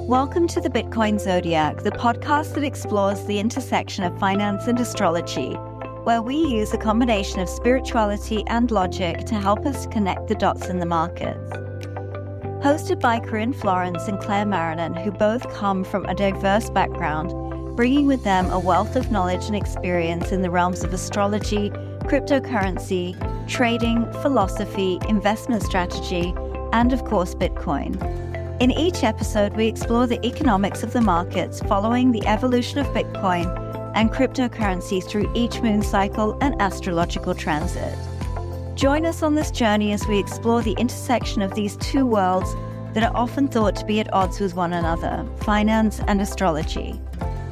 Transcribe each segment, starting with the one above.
Welcome to the Bitcoin Zodiac, the podcast that explores the intersection of finance and astrology, where we use a combination of spirituality and logic to help us connect the dots in the markets. Hosted by Corinne and Claire Marinan, who both come from a diverse background, bringing with them a wealth of knowledge and experience in the realms of astrology, cryptocurrency, trading, philosophy, investment strategy, and of course, Bitcoin. In each episode, we explore the economics of the markets following the evolution of Bitcoin and cryptocurrency through each moon cycle and astrological transit. Join us on this journey as we explore the intersection of these two worlds that are often thought to be at odds with one another, finance and astrology.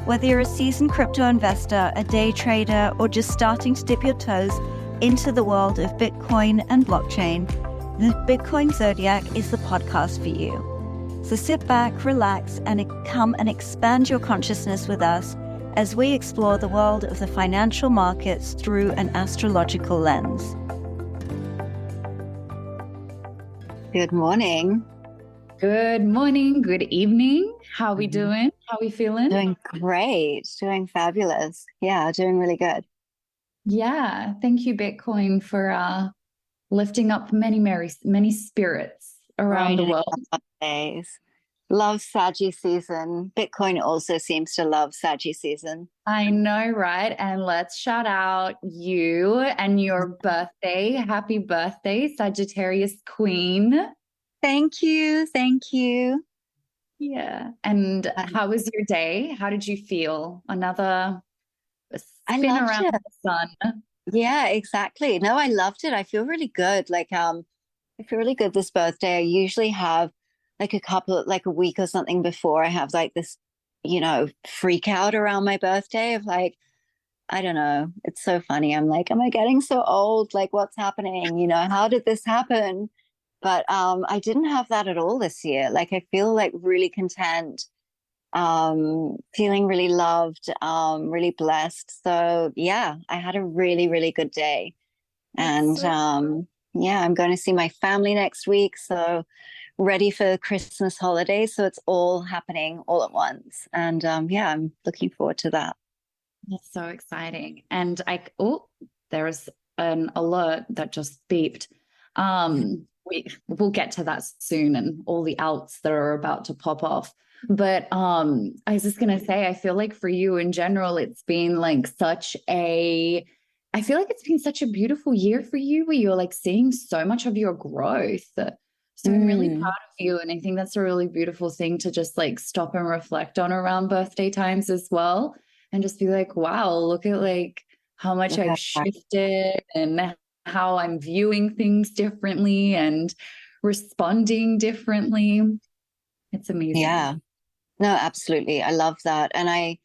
Whether you're a seasoned crypto investor, a day trader, or just starting to dip your toes into the world of Bitcoin and blockchain, the Bitcoin Zodiac is the podcast for you. So sit back, relax, and come and expand your consciousness with us as we explore the world of the financial markets through an astrological lens. Good morning. Good morning, good evening. How are we doing? How are we feeling? Doing great, doing fabulous. Yeah, doing really good. Yeah, thank you, Bitcoin, for lifting up many spirits around the world. Days. Love Saggy season. Bitcoin also seems to love Saggy season. I know, right? And let's shout out you and your birthday. Happy birthday, Sagittarius Queen. Thank you. Thank you. Yeah. And how was your day? How did you feel? Another spin around the sun. Yeah, exactly. No, I loved it. I feel really good. I feel really good this birthday. I usually have like a week or something before I have like this, freak out around my birthday of like, I don't know. It's so funny. I'm like, am I getting so old? Like, what's happening? How did this happen? But I didn't have that at all this year. Like, I feel like really content, feeling really loved, really blessed. So yeah, I had a really, really good day. And yeah, I'm going to see my family next week. So ready for Christmas holidays. So it's all happening all at once. And yeah, I'm looking forward to that. That's so exciting. And there's an alert that just beeped. We'll get to that soon and all the outs that are about to pop off. But I was just going to say, I feel like for you in general, it's been like I feel like it's been such a beautiful year for you where you're like seeing so much of your growth. So I'm really proud of you. And I think that's a really beautiful thing to just like stop and reflect on around birthday times as well. And just be like, wow, look at like how much I've shifted and how I'm viewing things differently and responding differently. It's amazing. Yeah, no, absolutely. I love that. And I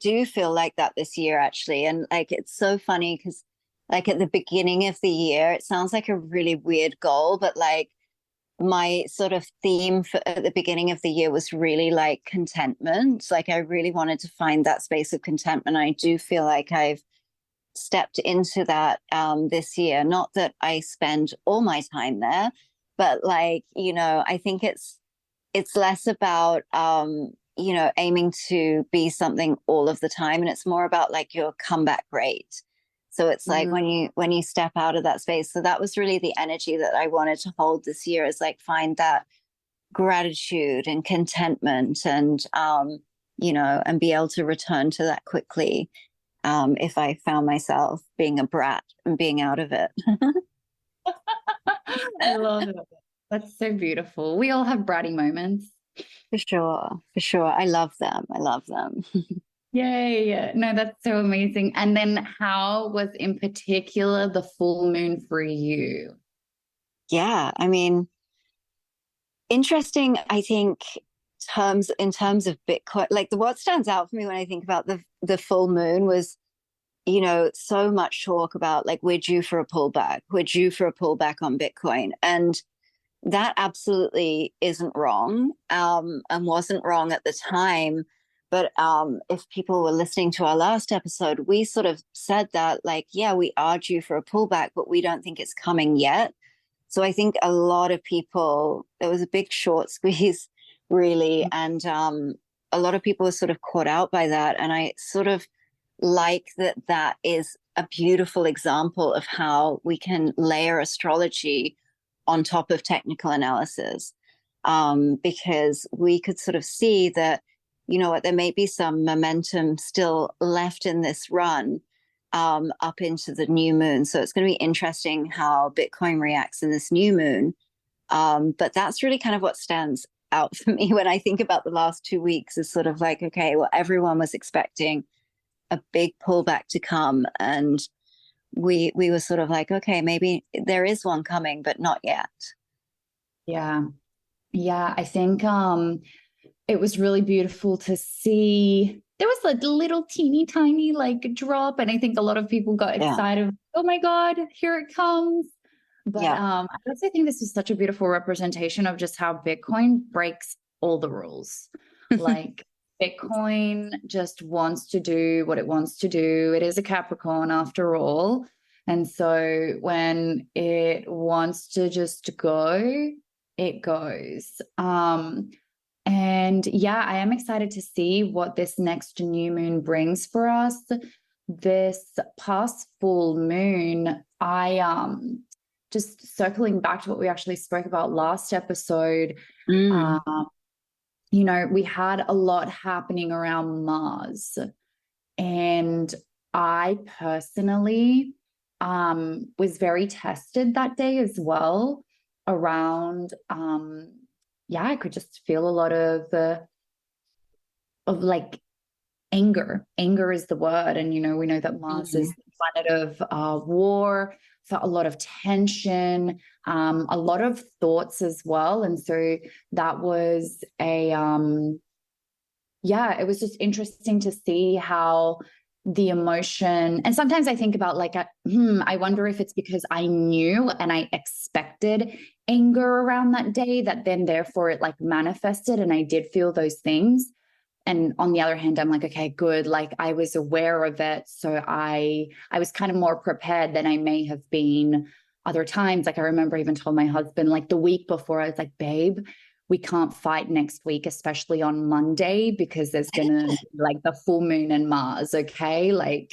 do feel like that this year, actually. And like, it's so funny because like at the beginning of the year, it sounds like a really weird goal, but like my sort of theme at the beginning of the year was really like contentment. Like I really wanted to find that space of contentment. I do feel like I've stepped into that this year. Not that I spend all my time there, but like, I think it's less about aiming to be something all of the time. And it's more about like your comeback rate. So it's like when you step out of that space. So that was really the energy that I wanted to hold this year, is like find that gratitude and contentment and, and be able to return to that quickly if I found myself being a brat and being out of it. I love it. That's so beautiful. We all have bratty moments. For sure. I love them. Yay. No, that's so amazing. And then how was in particular the full moon for you? Yeah, I mean, interesting, I think, in terms of Bitcoin, like what stands out for me when I think about the full moon was, so much talk about like we're due for a pullback. We're due for a pullback on Bitcoin. And that absolutely isn't wrong, and wasn't wrong at the time. But if people were listening to our last episode, we sort of said that like, yeah, we are due for a pullback, but we don't think it's coming yet. So I think a lot of people, there was a big short squeeze really. And a lot of people are sort of caught out by that. And I sort of like that is a beautiful example of how we can layer astrology on top of technical analysis, because we could sort of see that, you know what, there may be some momentum still left in this run up into the new moon. So it's going to be interesting how Bitcoin reacts in this new moon. But that's really kind of what stands out for me when I think about the last 2 weeks, is sort of like, okay, well, everyone was expecting a big pullback to come. And we were sort of like, okay, maybe there is one coming, but not yet. Yeah. Yeah. I think it was really beautiful to see. There was a little teeny tiny like drop. And I think a lot of people got excited. Oh my God, here it comes. But I also think this is such a beautiful representation of just how Bitcoin breaks all the rules. Like Bitcoin just wants to do what it wants to do. It is a Capricorn after all. And so when it wants to just go, it goes. And yeah, I am excited to see what this next new moon brings for us. This past full moon, I just circling back to what we actually spoke about last episode, you know, we had a lot happening around Mars. And I personally was very tested that day as well around, I could just feel a lot of like anger. Anger is the word. And, you know, we know that Mars is the planet of war. Felt a lot of tension, a lot of thoughts as well. And so that was it was just interesting to see how the emotion, and sometimes I think about like, I wonder if it's because I knew and I expected anger around that day, that then therefore it like manifested and I did feel those things. And on the other hand, I'm like, okay, good. Like I was aware of it. So I was kind of more prepared than I may have been other times. Like I remember I even told my husband like the week before, I was like, babe, we can't fight next week, especially on Monday, because there's going to be like the full moon and Mars. Okay. Like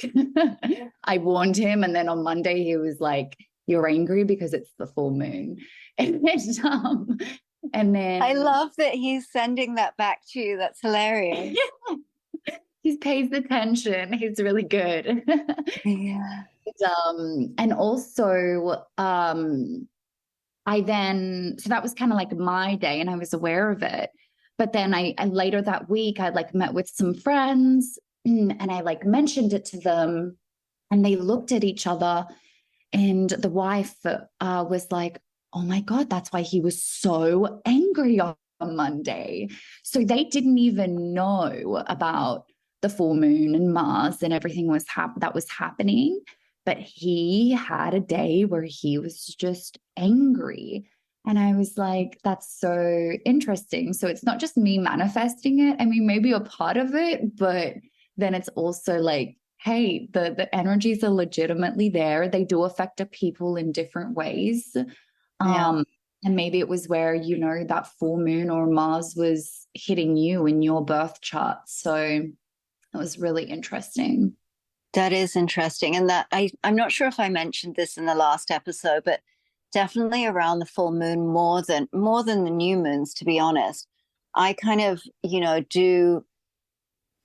I warned him. And then on Monday, he was like, you're angry because it's the full moon. And then I love that he's sending that back to you. That's hilarious. He pays attention. He's really good. Yeah. And also, so that was kind of like my day and I was aware of it. But then I later that week, I like met with some friends and I like mentioned it to them and they looked at each other and the wife was like, oh my God, that's why he was so angry on Monday. So they didn't even know about the full moon and Mars and everything that was happening. But he had a day where he was just angry. And I was like, that's so interesting. So it's not just me manifesting it. I mean, maybe a part of it, but then it's also like, hey, the energies are legitimately there. They do affect people in different ways. And maybe it was where, you know, that full moon or Mars was hitting you in your birth chart. So it was really interesting. That is interesting. And that I'm not sure if I mentioned this in the last episode, but definitely around the full moon more than the new moons, to be honest. I kind of, you know, do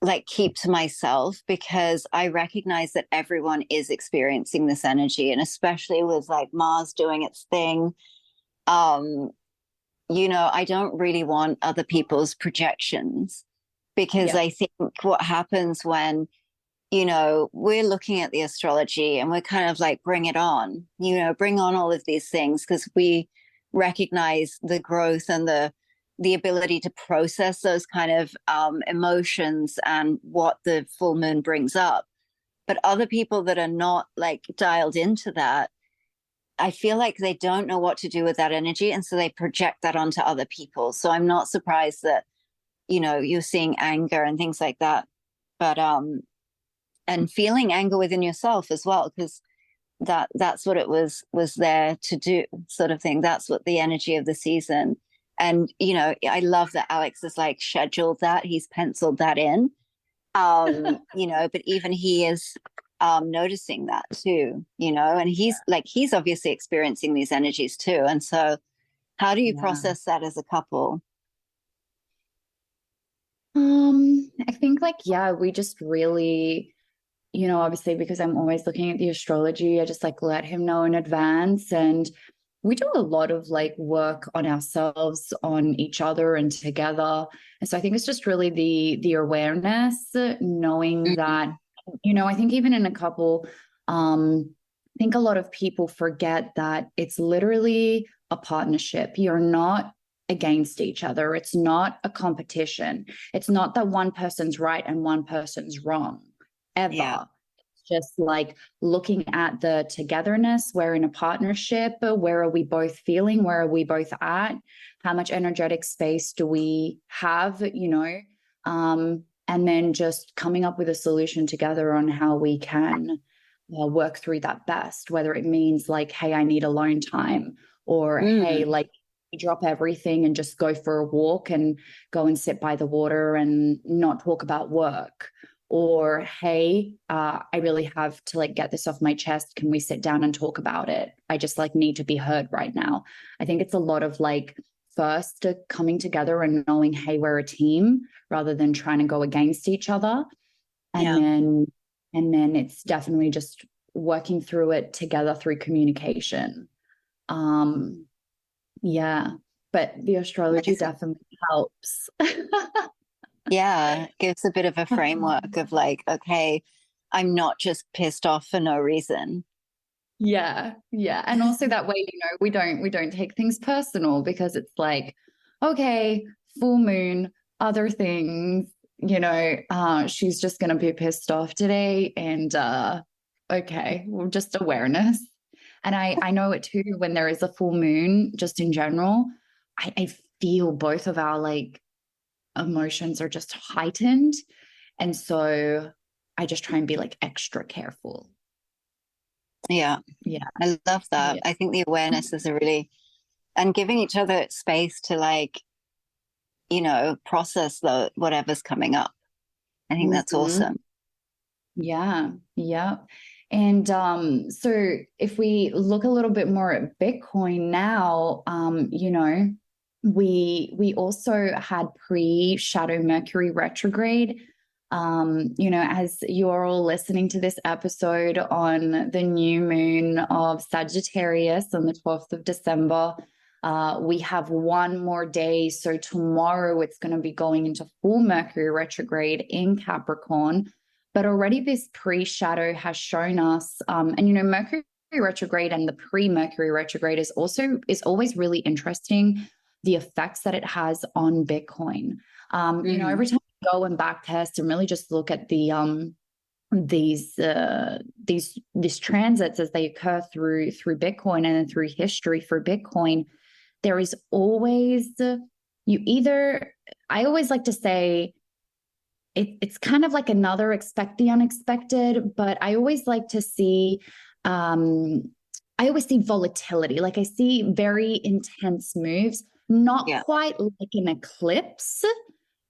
like keep to myself because I recognize that everyone is experiencing this energy, and especially with like Mars doing its thing. You know, I don't really want other people's projections because I think what happens when, you know, we're looking at the astrology and we're kind of like, bring it on, you know, bring on all of these things because we recognize the growth and the ability to process those kind of emotions and what the full moon brings up. But other people that are not like dialed into that, I feel like they don't know what to do with that energy. And so they project that onto other people. So I'm not surprised that, you know, you're seeing anger and things like that. But, and feeling anger within yourself as well, because that's what it was there to do, sort of thing. That's what the energy of the season And, I love that Alex has like scheduled that. He's penciled that in. But even he is noticing that too, and he's obviously experiencing these energies too. And so how do you process that as a couple? I think we just really, obviously because I'm always looking at the astrology, I just let him know in advance. And we do a lot of work on ourselves, on each other and together. And so I think it's just really the awareness, knowing that, I think even in a couple, I think a lot of people forget that it's literally a partnership. You're not against each other. It's not a competition. It's not that one person's right and one person's wrong, ever. Yeah. It's just looking at the togetherness. We're in a partnership. Where are we both feeling? Where are we both at? How much energetic space do we have, and then just coming up with a solution together on how we can work through that best, whether it means hey, I need alone time, or hey, drop everything and just go for a walk and go and sit by the water and not talk about work, or hey, I really have to get this off my chest. Can we sit down and talk about it? I just need to be heard right now. I think it's a lot of first coming together and knowing, hey, we're a team, rather than trying to go against each other. And then it's definitely just working through it together through communication. But the astrology definitely helps. Yeah, gives a bit of a framework of okay, I'm not just pissed off for no reason. Yeah. And also that way, we don't take things personal, because it's okay, full moon, other things, she's just going to be pissed off today. And okay, well, just awareness. And I know it too, when there is a full moon, just in general, I feel both of our emotions are just heightened. And so I just try and be extra careful. Yeah. I love that. Yeah. I think the awareness is and giving each other space to process whatever's coming up. I think that's awesome. Yeah. And so if we look a little bit more at Bitcoin now, we also had pre-shadow Mercury retrograde. As you're all listening to this episode on the new moon of Sagittarius on the 12th of December, we have one more day. So tomorrow it's going to be going into full Mercury retrograde in Capricorn. But already this pre-shadow has shown us, Mercury retrograde and the pre-Mercury retrograde is always really interesting, the effects that it has on Bitcoin. Every time we go and back test and really just look at the these transits as they occur through Bitcoin and then through history for Bitcoin, there is always I always like to say it's kind of another expect the unexpected, but I always like to see I always see volatility. I see very intense moves, not quite like an eclipse,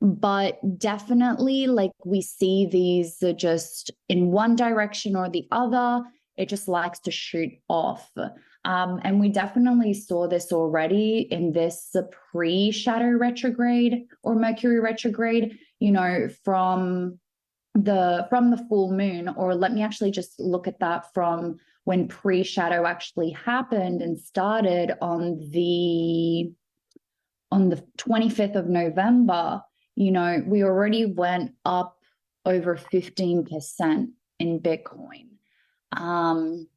but definitely we see these just in one direction or the other. It just likes to shoot off. And we definitely saw this already in this pre-shadow retrograde or Mercury retrograde, from the full moon. Or let me actually just look at that from when pre-shadow actually happened and started on the 25th of November. We already went up over 15% in Bitcoin. And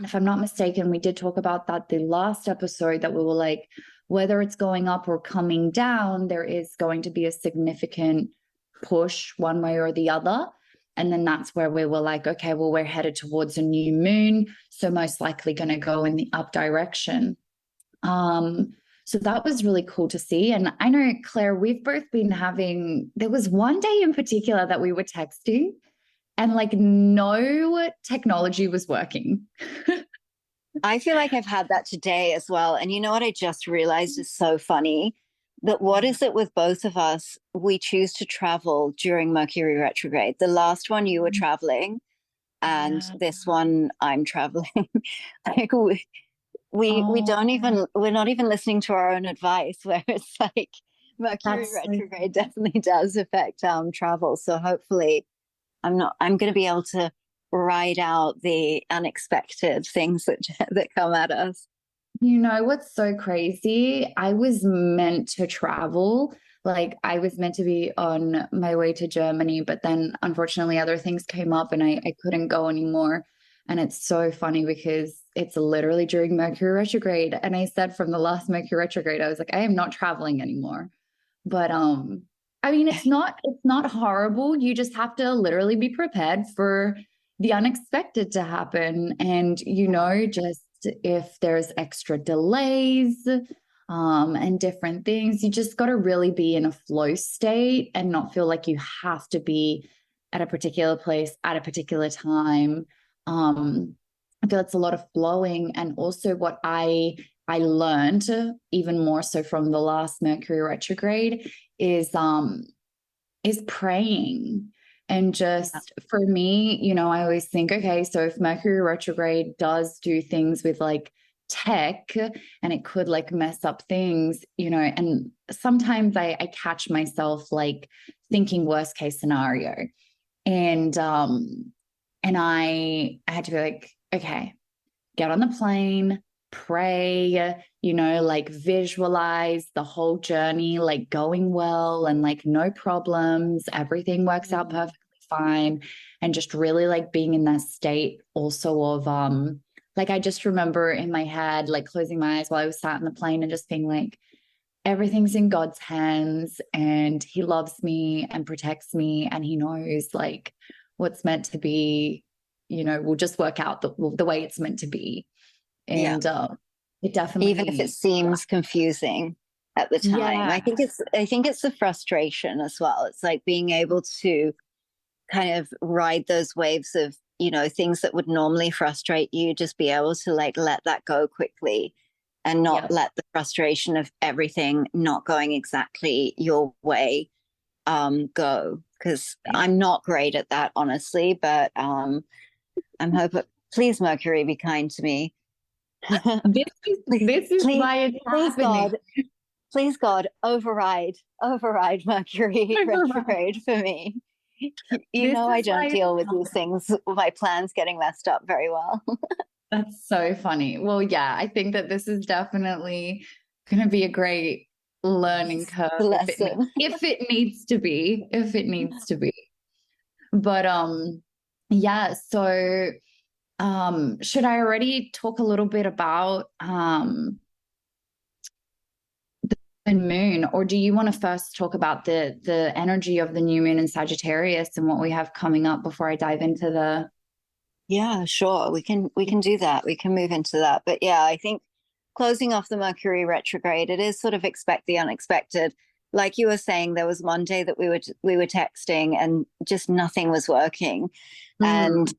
if I'm not mistaken, we did talk about that the last episode, that we were whether it's going up or coming down, there is going to be a significant push one way or the other. And then that's where we were okay, well, we're headed towards a new moon, so most likely going to go in the up direction. So that was really cool to see. And I know, Claire, we've both been there was one day in particular that we were texting and no technology was working. I feel like I've had that today as well. And you know what I just realized is so funny? that what is it with both of us? We choose to travel during Mercury retrograde. The last one you were traveling, and this one I'm traveling. Like we don't even, we're not even listening to our own advice, where it's like Mercury retrograde definitely does affect travel. So hopefully I'm going to be able to ride out the unexpected things that come at us. You know what's so crazy? I was meant to travel. Like I was meant to be on my way to Germany, but then unfortunately other things came up and I couldn't go anymore. And it's so funny because it's literally during Mercury retrograde. And I said from the last Mercury retrograde, I was like, I am not traveling anymore. But I mean, it's not horrible. You just have to literally be prepared for the unexpected to happen. And, you know, just if there's extra delays and different things, you just got to really be in a flow state and not feel like you have to be at a particular place at a particular time. I feel it's a lot of flowing. And also what I learned even more so from the last Mercury retrograde is praying. And just for me, you know, I always think, okay, so if Mercury retrograde does do things with like tech and it could like mess up things, you know, and sometimes I catch myself like thinking worst case scenario. And I had to be like, okay, get on the plane, pray, you know, like visualize the whole journey, like going well and like no problems, everything works out perfectly fine. And just really like being in that state also of, like, I just remember in my head, like closing my eyes while I was sat in the plane and just being like, everything's in God's hands and he loves me and protects me. And he knows like what's meant to be, you know, will just work out the way it's meant to be. And it definitely, even if it seems confusing at the time, I think it's the frustration as well. It's like being able to kind of ride those waves of, you know, things that would normally frustrate you, just be able to like let that go quickly and not let the frustration of everything not going exactly your way go. Because I'm not great at that, honestly, but I'm hoping, please, Mercury, be kind to me. this is why it's happening. Please God, override Mercury retrograde for me. You know, I don't deal with these things, my plans getting messed up very well. That's so funny. Well, yeah, I think that this is definitely going to be a great learning curve if it needs to be, But yeah, so should I already talk a little bit about the moon, or do you want to first talk about the energy of the new moon in Sagittarius and what we have coming up before I dive into the... Yeah, sure. We can do that. We can move into that. But yeah, I think closing off the Mercury retrograde, it is sort of expect the unexpected. Like you were saying, there was one day that we were texting and just nothing was working. And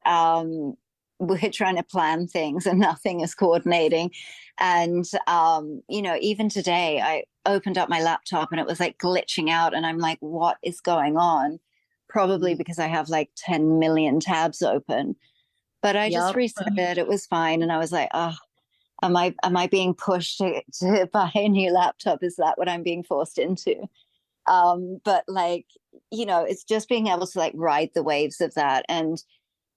we're trying to plan things and nothing is coordinating. And you know, even today I opened up my laptop and it was like glitching out and I'm like, what is going on? Probably because I have like 10 million tabs open. But I just reset it. It was fine. And I was like, oh, am I being pushed to buy a new laptop? Is that what I'm being forced into? But like, you know, it's just being able to like ride the waves of that. And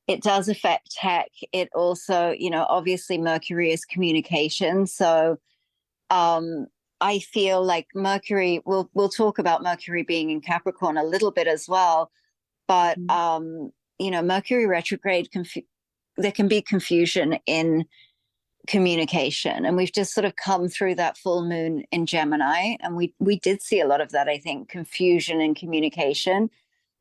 it does affect tech. It also, you know, obviously Mercury is communication. So I feel like Mercury, we'll talk about Mercury being in Capricorn a little bit as well. But, you know, Mercury retrograde, there can be confusion in communication. And we've just sort of come through that full moon in Gemini. And we did see a lot of that, I think, confusion in communication.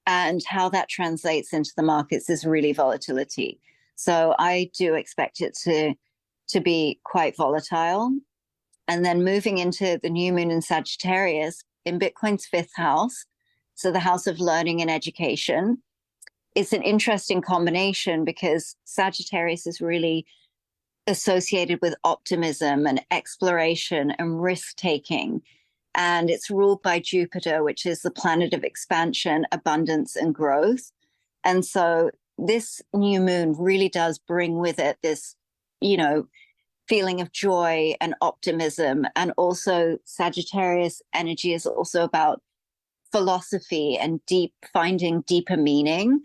And how that translates into the markets is really volatility. So I do expect it to be quite volatile. And then moving into the new moon in Sagittarius in Bitcoin's fifth house, so the house of learning and education, it's an interesting combination because Sagittarius is really associated with optimism and exploration and risk taking. and it's ruled by Jupiter, which is the planet of expansion, abundance, and growth. And so this new moon really does bring with it this, feeling of joy and optimism. And also Sagittarius energy is also about philosophy and finding deeper meaning.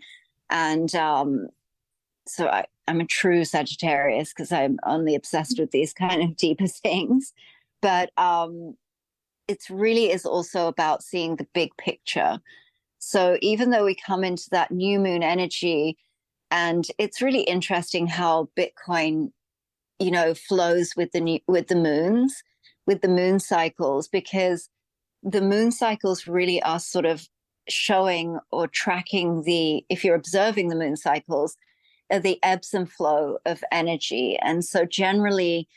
And so I'm a true Sagittarius because I'm only obsessed with these kind of deeper things. But it really is also about seeing the big picture. So even though we come into that new moon energy, and it's really interesting how Bitcoin, flows with the moon cycles, because the moon cycles really are sort of showing or tracking if you're observing the moon cycles, the ebbs and flow of energy. And so generally,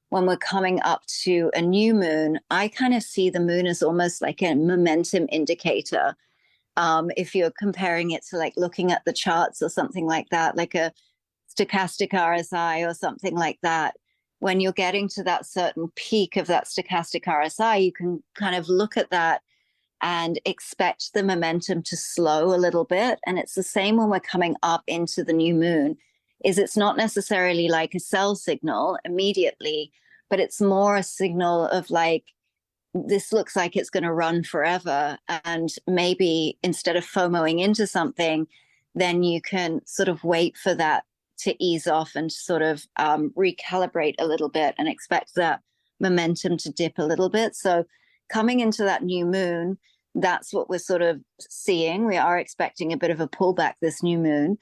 when we're coming up to a new moon, I kind of see the moon as almost like a momentum indicator. If you're comparing it to like looking at the charts or something like that, like a stochastic RSI or something like that, when you're getting to that certain peak of that stochastic RSI, you can kind of look at that and expect the momentum to slow a little bit. And it's the same when we're coming up into the new moon, it's not necessarily like a sell signal immediately, but it's more a signal of like, this looks like it's going to run forever. And maybe instead of FOMOing into something, then you can sort of wait for that to ease off and sort of recalibrate a little bit and expect that momentum to dip a little bit. So coming into that new moon, that's what we're sort of seeing. We are expecting a bit of a pullback this new moon.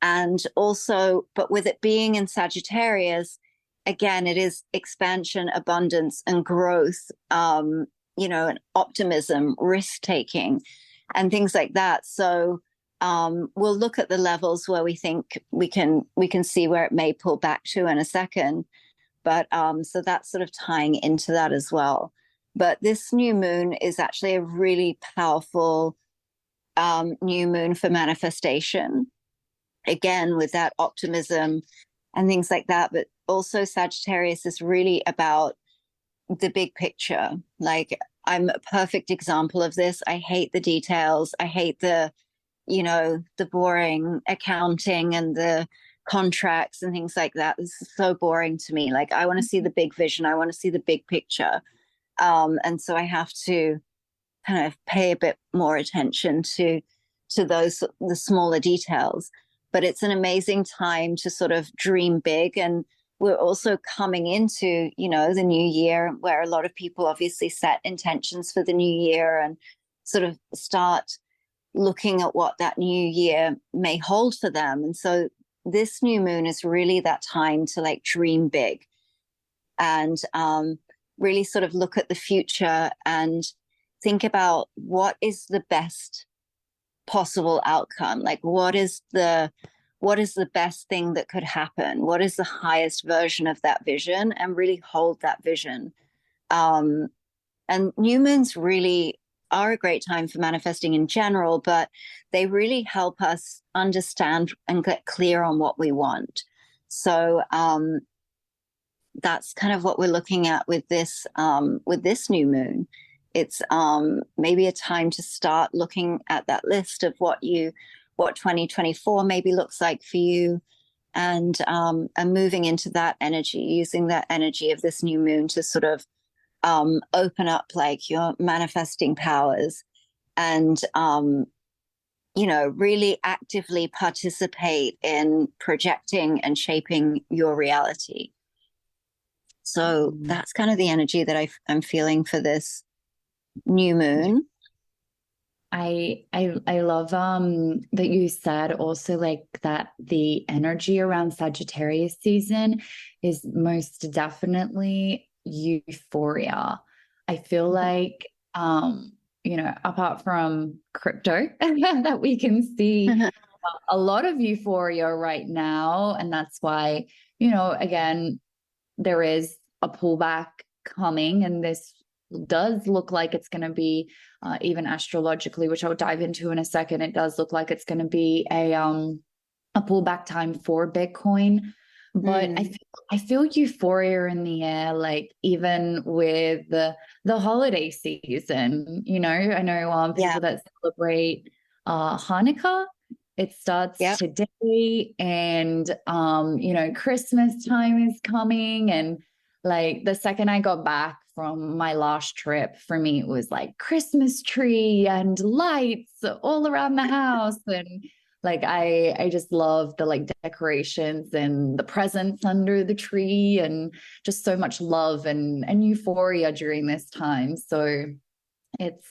And also, but with it being in Sagittarius, again, it is expansion, abundance, and growth, and optimism, risk-taking, and things like that. So we'll look at the levels where we think we can see where it may pull back to in a second. But so that's sort of tying into that as well. But this new moon is actually a really powerful new moon for manifestation. Again, with that optimism and things like that. But also Sagittarius is really about the big picture. Like, I'm a perfect example of this. I hate the details. I hate the boring accounting and the contracts and things like that. This is so boring to me. Like, I want to see the big vision. I want to see the big picture. And so I have to kind of pay a bit more attention to the smaller details. But it's an amazing time to sort of dream big. And we're also coming into, the new year, where a lot of people obviously set intentions for the new year and sort of start looking at what that new year may hold for them. And so this new moon is really that time to like dream big and really sort of look at the future and think about what is the best possible outcome. Like, what is the best thing that could happen? What is the highest version of that vision? And really hold that vision. And new moons really are a great time for manifesting in general, but they really help us understand and get clear on what we want. So that's kind of what we're looking at with this new moon. It's maybe a time to start looking at that list of what 2024 maybe looks like for you, and moving into that energy, using that energy of this new moon to sort of open up like your manifesting powers and really actively participate in projecting and shaping your reality. So that's kind of the energy that I'm feeling for this new moon. I love that you said also like that the energy around Sagittarius season is most definitely euphoria. I feel like apart from crypto that we can see a lot of euphoria right now, and that's why again there is a pullback coming, and this does look like it's going to be even astrologically, which I'll dive into in a second. It does look like it's going to be a pullback time for Bitcoin, but I feel I feel euphoria in the air, like even with the holiday season, you know, I know Yeah. people that celebrate Hanukkah. It starts Yeah. today, and you know, Christmas time is coming, and like the second I got back from my last trip, for me it was like Christmas tree and lights all around the house, and like I just love the like decorations and the presents under the tree, and just so much love and euphoria during this time. So it's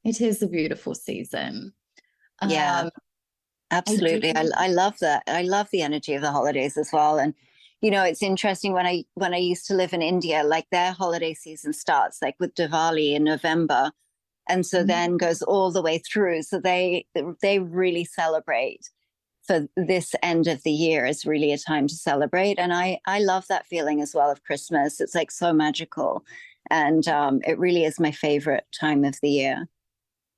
it is a beautiful season. Yeah. I do. Absolutely. I love that. I love the energy of the holidays as well. And you know, it's interesting when I used to live in India, like their holiday season starts like with Diwali in November. And so then goes all the way through. So they really celebrate for this end of the year is really a time to celebrate. And I love that feeling as well of Christmas. It's like so magical. And it really is my favorite time of the year.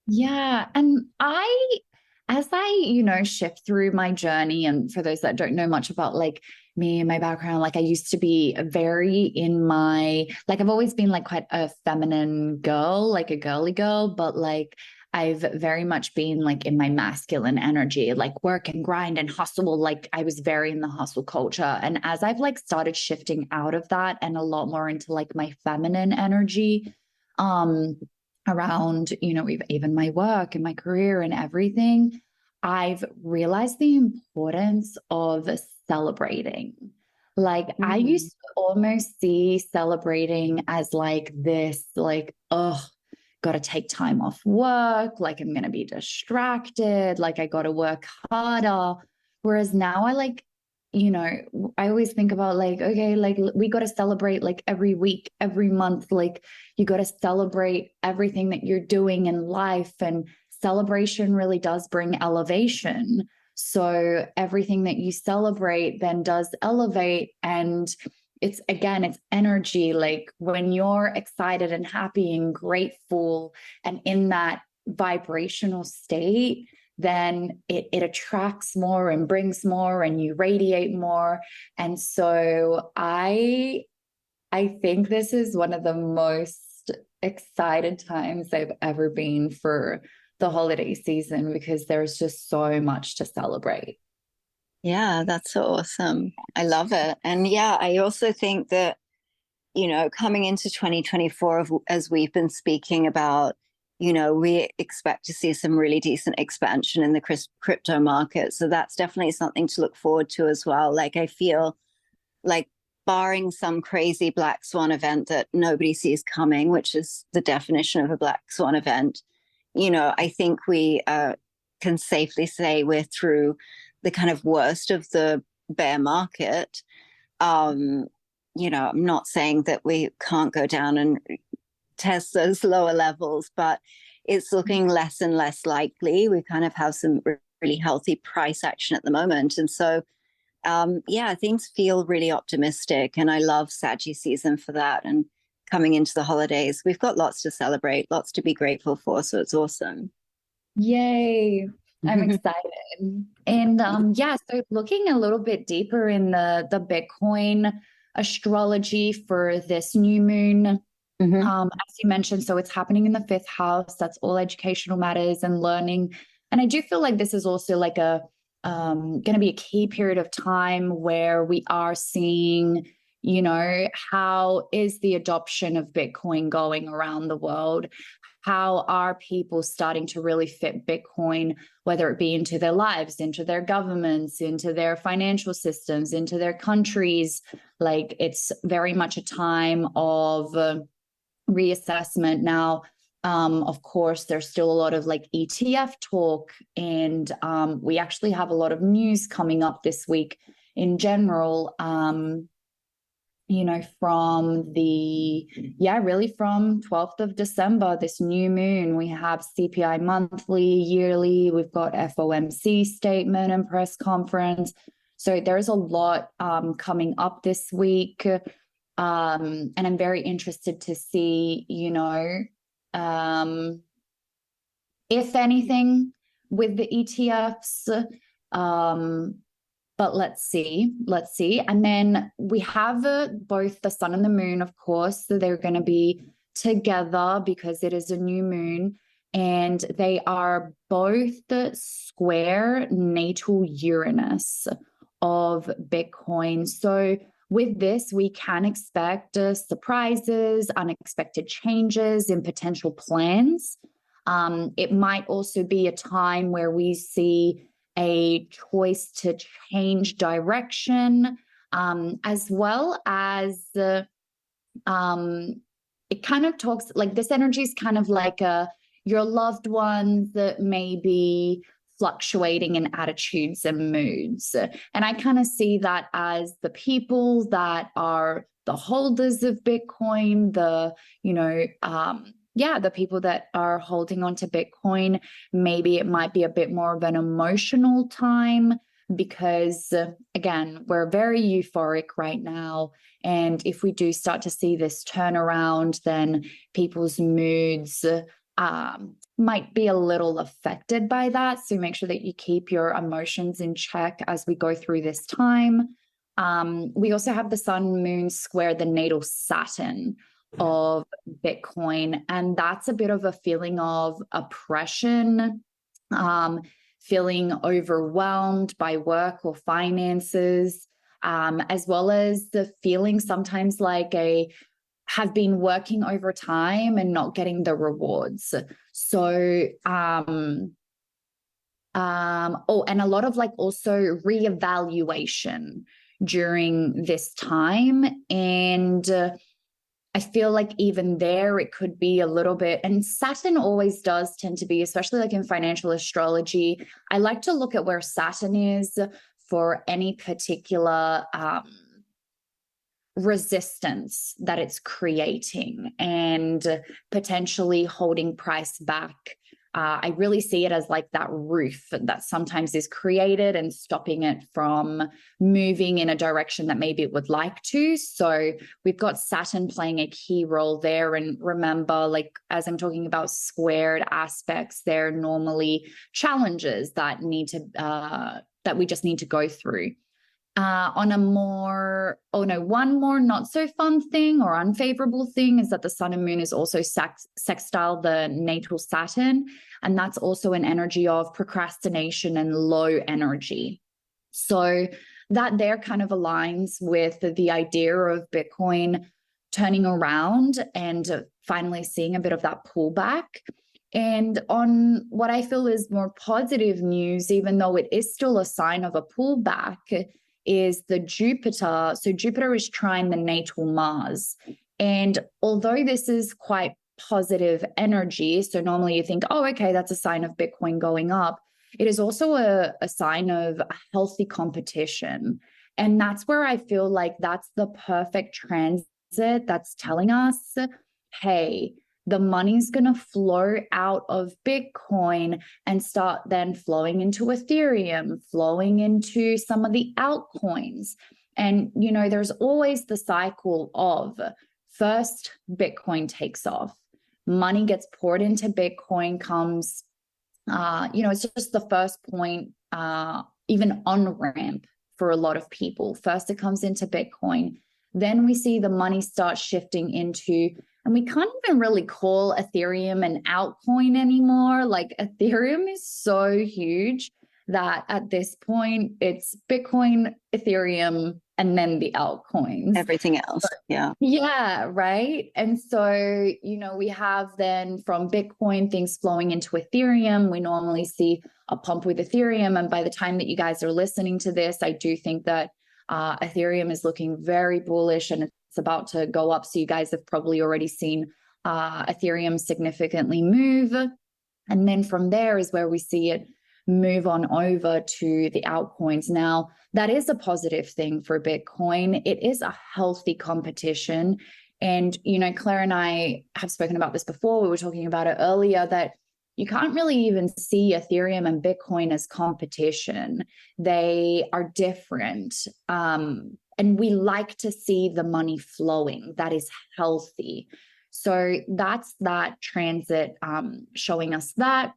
Yeah. And as I, you know, shift through my journey, and for those that don't know much about like me and my background, like I used to be very in my, like I've always been like quite a feminine girl, like a girly girl, but like I've very much been like in my masculine energy, like work and grind and hustle. Like I was very in the hustle culture. And as I've like started shifting out of that and a lot more into like my feminine energy, um, around, you know, even my work and my career and everything, I've realized the importance of celebrating. Like I used to almost see celebrating as like this, like, oh, got to take time off work. Like I'm going to be distracted. Like I got to work harder. Whereas now I like, you know, I always think about like, okay, like we got to celebrate like every week, every month. Like you got to celebrate everything that you're doing in life. And celebration really does bring elevation. So everything that you celebrate then does elevate. And it's again, it's energy. Like when you're excited and happy and grateful and in that vibrational state, then it attracts more and brings more and you radiate more. And so I think this is one of the most excited times I've ever been for the holiday season, because there's just so much to celebrate. Yeah, that's so awesome. I love it. And yeah, I also think that, you know, coming into 2024, as we've been speaking about, you know, we expect to see some really decent expansion in the crypto market. So that's definitely something to look forward to as well. Like, I feel like, barring some crazy black swan event that nobody sees coming, which is the definition of a black swan event, you know, I think we can safely say we're through the kind of worst of the bear market. Um, you know, I'm not saying that we can't go down and test those lower levels, but it's looking less and less likely. We kind of have some really healthy price action at the moment. And so, yeah, things feel really optimistic. And I love Saggy season for that. And coming into the holidays, we've got lots to celebrate, lots to be grateful for. So it's awesome. Yay. I'm excited. And yeah, so looking a little bit deeper in the Bitcoin astrology for this new moon, as you mentioned, so it's happening in the fifth house. That's all educational matters and learning. And I do feel like this is also like a going to be a key period of time where we are seeing, you know, how is the adoption of Bitcoin going around the world? How are people starting to really fit Bitcoin, whether it be into their lives, into their governments, into their financial systems, into their countries? Like it's very much a time of reassessment. Now, of course, there's still a lot of like ETF talk, and we actually have a lot of news coming up this week in general. You know, from really from 12th of December, this new moon, we have CPI monthly, yearly, we've got FOMC statement and press conference. So there's a lot coming up this week. And I'm very interested to see, you know, if anything with the ETFs, But let's see. And then we have both the sun and the moon, of course. So they're going to be together because it is a new moon. And they are both the square natal Uranus of Bitcoin. So with this, we can expect surprises, unexpected changes in potential plans. It might also be a time where we see a choice to change direction, as well as it kind of talks like this energy is kind of like your loved ones that may be fluctuating in attitudes and moods. And I kind of see that as the people that are the holders of Bitcoin, the people that are holding on to Bitcoin. Maybe it might be a bit more of an emotional time because, again, we're very euphoric right now. And if we do start to see this turnaround, then people's moods might be a little affected by that. So make sure that you keep your emotions in check as we go through this time. We also have the sun moon square the natal Saturn of Bitcoin. And that's a bit of a feeling of oppression, feeling overwhelmed by work or finances, as well as the feeling sometimes like have been working overtime and not getting the rewards. So, and a lot of like also reevaluation during this time. And I feel like even there, it could be a little bit, and Saturn always does tend to be, especially like in financial astrology, I like to look at where Saturn is for any particular resistance that it's creating and potentially holding price back. I really see it as like that roof that sometimes is created and stopping it from moving in a direction that maybe it would like to. So we've got Saturn playing a key role there. And remember, like, as I'm talking about squared aspects, they're normally challenges that that we just need to go through. One more not so fun thing or unfavorable thing is that the sun and moon is also sextile the natal Saturn. And that's also an energy of procrastination and low energy. So that there kind of aligns with the idea of Bitcoin turning around and finally seeing a bit of that pullback. And on what I feel is more positive news, even though it is still a sign of a pullback, is the Jupiter. So Jupiter is trine the natal Mars. And although this is quite positive energy, so normally you think, oh, okay, that's a sign of Bitcoin going up. It is also a sign of a healthy competition. And that's where I feel like that's the perfect transit that's telling us, hey, the money's going to flow out of Bitcoin and start then flowing into Ethereum, flowing into some of the altcoins. And, there's always the cycle of first Bitcoin takes off, money gets poured into Bitcoin, comes, it's just the first point, even on ramp for a lot of people. First, it comes into Bitcoin. Then we see the money start shifting into, and we can't even really call Ethereum an altcoin anymore. Like Ethereum is so huge that at this point it's Bitcoin, Ethereum, and then the altcoins. Everything else. Yeah. Yeah, right. And so, we have then from Bitcoin things flowing into Ethereum. We normally see a pump with Ethereum. And by the time that you guys are listening to this, I do think that Ethereum is looking very bullish and it's about to go up. So you guys have probably already seen Ethereum significantly move. And then from there is where we see it move on over to the altcoins. Now, that is a positive thing for Bitcoin. It is a healthy competition. And, Claire and I have spoken about this before. We were talking about it earlier that you can't really even see Ethereum and Bitcoin as competition. They are different. And we like to see the money flowing. That is healthy. So that's that transit showing us that.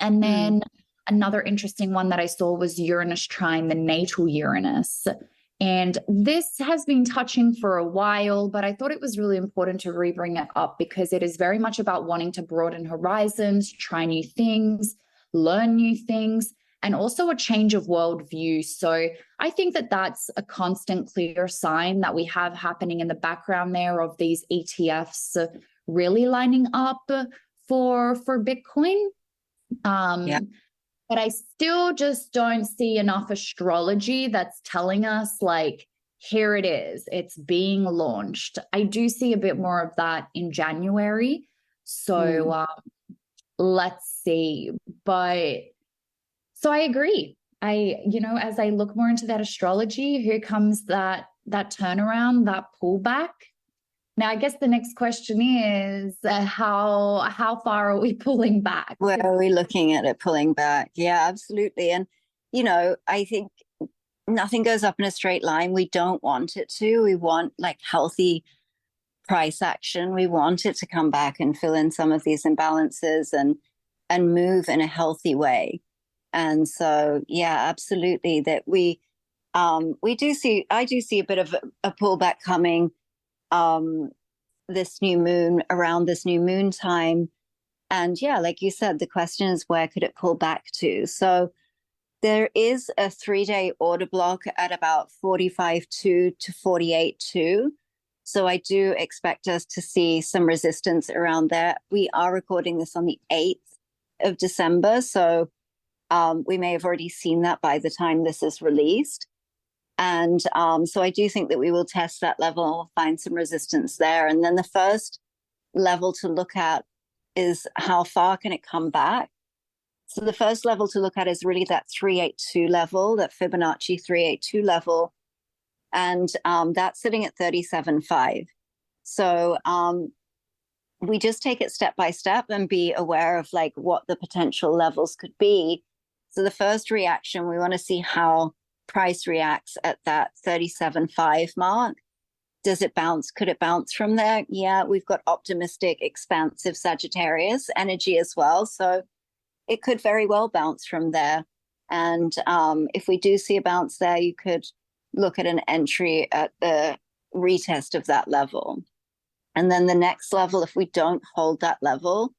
And then another interesting one that I saw was Uranus trine the natal Uranus. And this has been touching for a while, but I thought it was really important to re-bring it up because it is very much about wanting to broaden horizons, try new things, learn new things, and also a change of worldview. So I think that that's a constant clear sign that we have happening in the background there of these ETFs really lining up for Bitcoin. But I still just don't see enough astrology that's telling us, like, here it is, it's being launched. I do see a bit more of that in January. So let's see. But so I agree. As I look more into that astrology, here comes that turnaround, that pullback. Now, I guess the next question is how far are we pulling back? Where are we looking at it pulling back? Yeah, absolutely. And, I think nothing goes up in a straight line. We don't want it to. We want like healthy price action. We want it to come back and fill in some of these imbalances and move in a healthy way. And so, yeah, absolutely. That I do see a bit of a pullback coming. Around this new moon time. And yeah, like you said, the question is, where could it pull back to? So there is a 3-day order block at about 45.2 to 48.2. So I do expect us to see some resistance around there. We are recording this on the 8th of December. So we may have already seen that by the time this is released. And so I do think that we will test that level, find some resistance there. And then the first level to look at is how far can it come back? So the first level to look at is really that 382 level, that Fibonacci 382 level. And that's sitting at 37.5. So we just take it step by step and be aware of like what the potential levels could be. So the first reaction, we want to see how price reacts at that 37.5 mark. Does it bounce? Could it bounce from there? Yeah, we've got optimistic, expansive Sagittarius energy as well. So it could very well bounce from there. And if we do see a bounce there, you could look at an entry at the retest of that level. And then the next level, if we don't hold that level,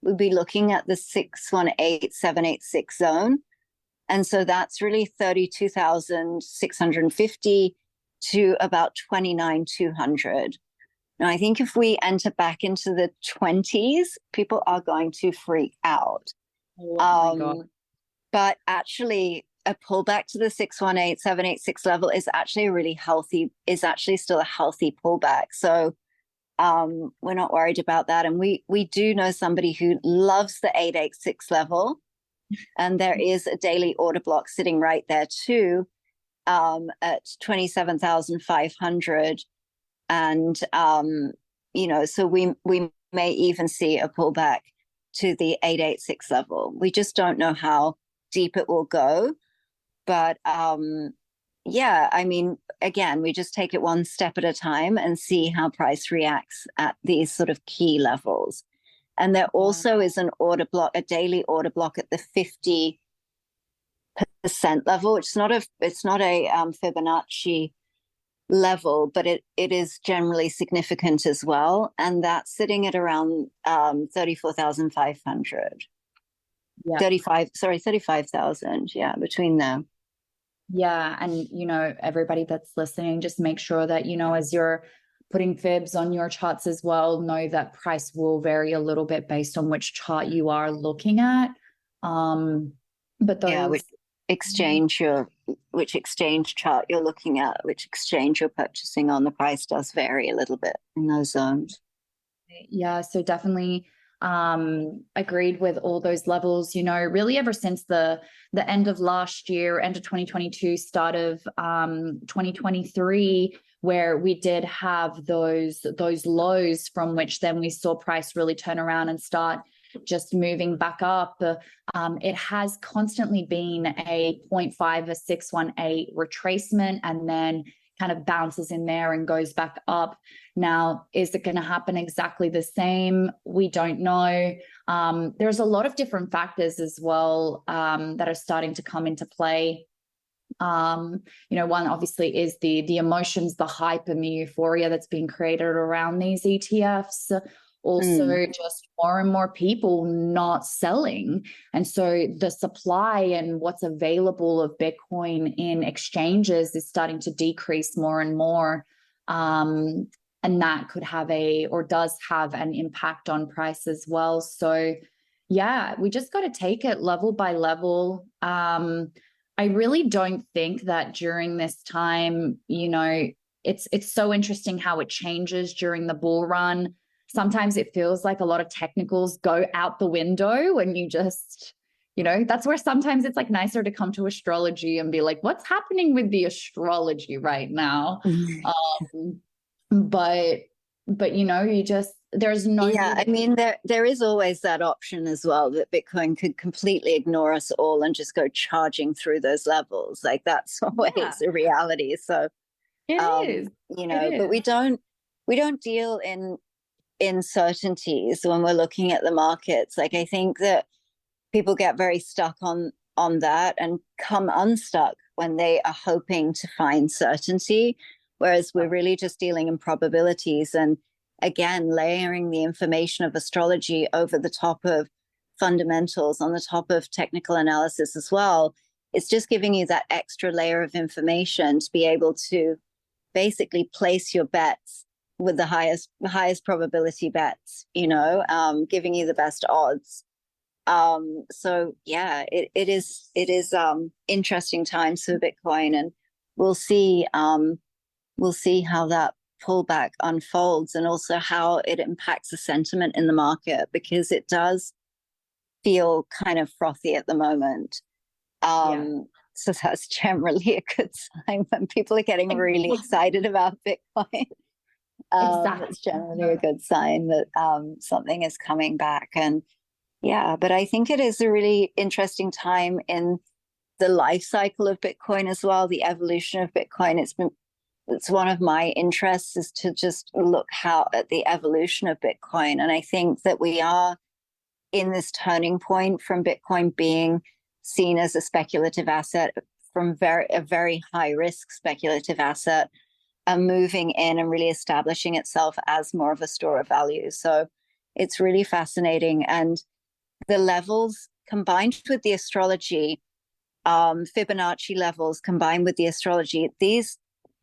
we'll be looking at the 618,786 zone. And so that's really 32,650 to about 29,200. Now, I think if we enter back into the 20s, people are going to freak out. Oh my God. But actually, a pullback to the 618,786 level is actually still a healthy pullback. So we're not worried about that. And we do know somebody who loves the 886 level. And there is a daily order block sitting right there too, at 27,500. And, so we may even see a pullback to the 886 level. We just don't know how deep it will go. But yeah, I mean, again, we just take it one step at a time and see how price reacts at these sort of key levels. And there also is an order block, a daily order block at the 50% level. It's not a Fibonacci level, but it is generally significant as well. And that's sitting at around 34,500. Yeah. 35,000. Yeah, between them. Yeah. And, everybody that's listening, just make sure that, as you're putting fibs on your charts as well, know that price will vary a little bit based on which chart you are looking at. But those... which exchange chart you're looking at, which exchange you're purchasing on, the price does vary a little bit in those zones. Yeah, so definitely agreed with all those levels, really ever since the end of last year, end of 2022, start of 2023, where we did have those lows from which then we saw price really turn around and start just moving back up. It has constantly been a 0.5, a 618 retracement, and then kind of bounces in there and goes back up. Now, is it going to happen exactly the same? We don't know. There's a lot of different factors as well that are starting to come into play. One obviously is the emotions, the hype and the euphoria that's being created around these ETFs. Also, just more and more people not selling. And so the supply and what's available of Bitcoin in exchanges is starting to decrease more and more. And that could have does have an impact on price as well. So yeah, we just got to take it level by level. I really don't think that during this time, it's so interesting how it changes during the bull run. Sometimes it feels like a lot of technicals go out the window and you just, that's where sometimes it's like nicer to come to astrology and be like, what's happening with the astrology right now? But there's no. Yeah, I mean, there is always that option as well that Bitcoin could completely ignore us all and just go charging through those levels. Like that's always a reality. So it is. But we don't deal in uncertainties when we're looking at the markets. Like I think that people get very stuck on that and come unstuck when they are hoping to find certainty, whereas we're really just dealing in probabilities and again layering the information of astrology over the top of fundamentals, on the top of technical analysis as well. It's just giving you that extra layer of information to be able to basically place your bets with the highest probability bets, giving you the best odds. So yeah, it is interesting times for Bitcoin, and we'll see how that pullback unfolds and also how it impacts the sentiment in the market, because it does feel kind of frothy at the moment. So that's generally a good sign when people are getting really excited about Bitcoin. Exactly. It's generally a good sign that something is coming back. And yeah, but I think it is a really interesting time in the life cycle of Bitcoin as well, the evolution of Bitcoin. It's one of my interests is to just look at the evolution of Bitcoin. And I think that we are in this turning point from Bitcoin being seen as a speculative asset, from a very high risk speculative asset, and moving in and really establishing itself as more of a store of value. So it's really fascinating. And the levels combined with the astrology, Fibonacci levels combined with the astrology, these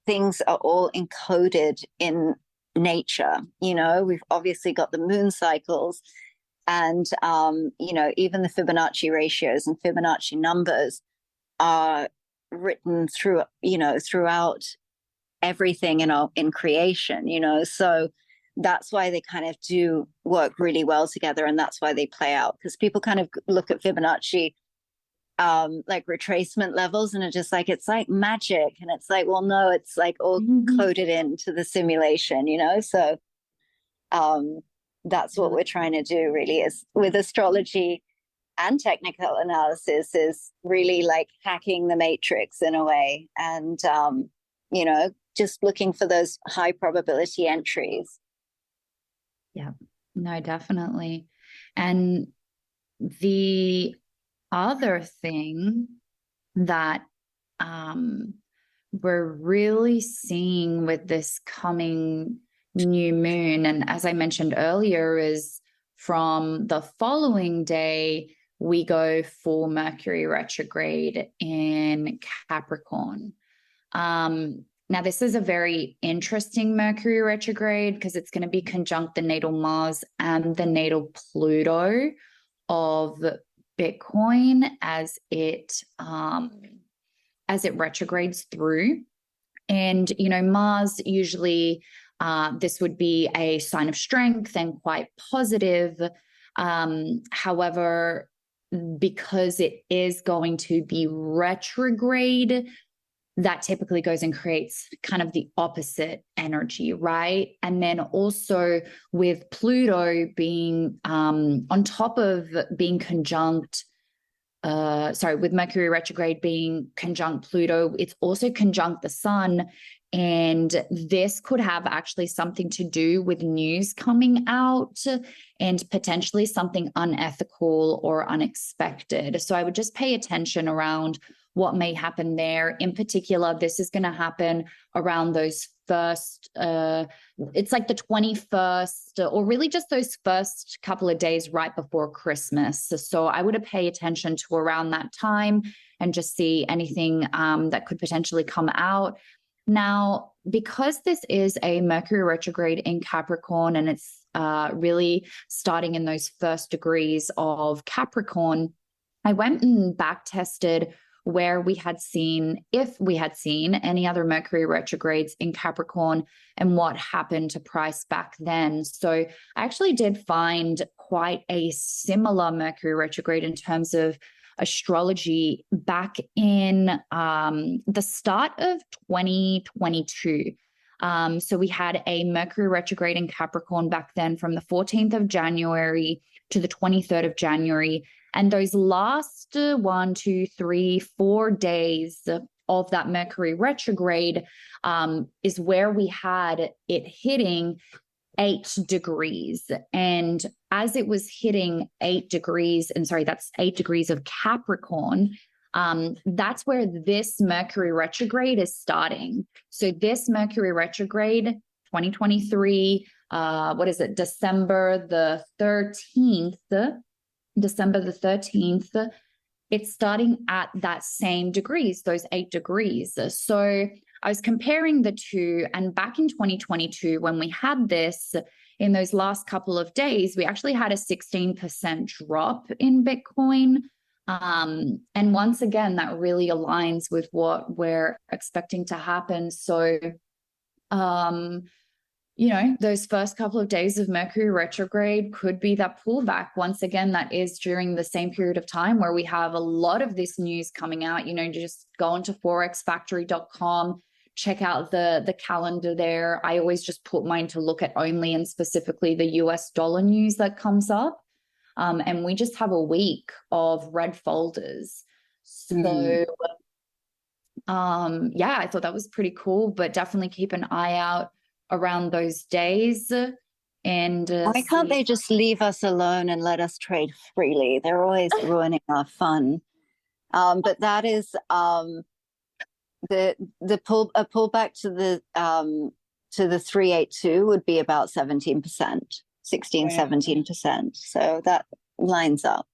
things are all encoded in nature. We've obviously got the moon cycles and, even the Fibonacci ratios and Fibonacci numbers are written throughout everything in creation, so that's why they kind of do work really well together, and that's why they play out, because people kind of look at Fibonacci like retracement levels and are just like, it's like magic, and it's like, well, no, it's like all coded into the simulation, so that's what we're trying to do really, is with astrology and technical analysis, is really like hacking the matrix in a way, and just looking for those high probability entries. Yeah, no, definitely. And the other thing that we're really seeing with this coming new moon, and as I mentioned earlier, is from the following day, we go for Mercury retrograde in Capricorn. Now, this is a very interesting Mercury retrograde because it's going to be conjunct the natal Mars and the natal Pluto of Bitcoin as it retrogrades through. And, Mars usually, this would be a sign of strength and quite positive. However, because it is going to be retrograde, that typically goes and creates kind of the opposite energy, right? And then also with Pluto being on top of being conjunct, with Mercury retrograde being conjunct Pluto, it's also conjunct the sun. And this could have actually something to do with news coming out and potentially something unethical or unexpected. So I would just pay attention around what may happen there. In particular, this is going to happen around those first, it's like the 21st, or really just those first couple of days right before Christmas. So I would pay attention to around that time and just see anything that could potentially come out. Now, because this is a Mercury retrograde in Capricorn, and it's really starting in those first degrees of Capricorn, I went and back tested where we had seen, if we had seen any other Mercury retrogrades in Capricorn and what happened to price back then. So I actually did find quite a similar Mercury retrograde in terms of astrology back in the start of 2022. So we had a Mercury retrograde in Capricorn back then from the 14th of January to the 23rd of January. And those last 1, 2, 3, 4 days of that Mercury retrograde is where we had it hitting 8 degrees. And as it was hitting 8 degrees, and sorry, that's 8 degrees of Capricorn, that's where this Mercury retrograde is starting. So this Mercury retrograde, 2023, what is it, December the 13th, it's starting at that same degrees, those 8 degrees. So I was comparing the two, and back in 2022, when we had this, in those last couple of days, we actually had a 16% drop in Bitcoin. And once again, that really aligns with what we're expecting to happen. So, those first couple of days of Mercury retrograde could be that pullback. Once again, that is during the same period of time where we have a lot of this news coming out. Just go onto forexfactory.com, check out the calendar there. I always just put mine to look at only and specifically the US dollar news that comes up. And we just have a week of red folders. So, I thought that was pretty cool, but definitely keep an eye out around those days. And why can't they just leave us alone and let us trade freely? They're always ruining our fun. But that is a pullback to the 382 would be about 17%, 17%. So that lines up.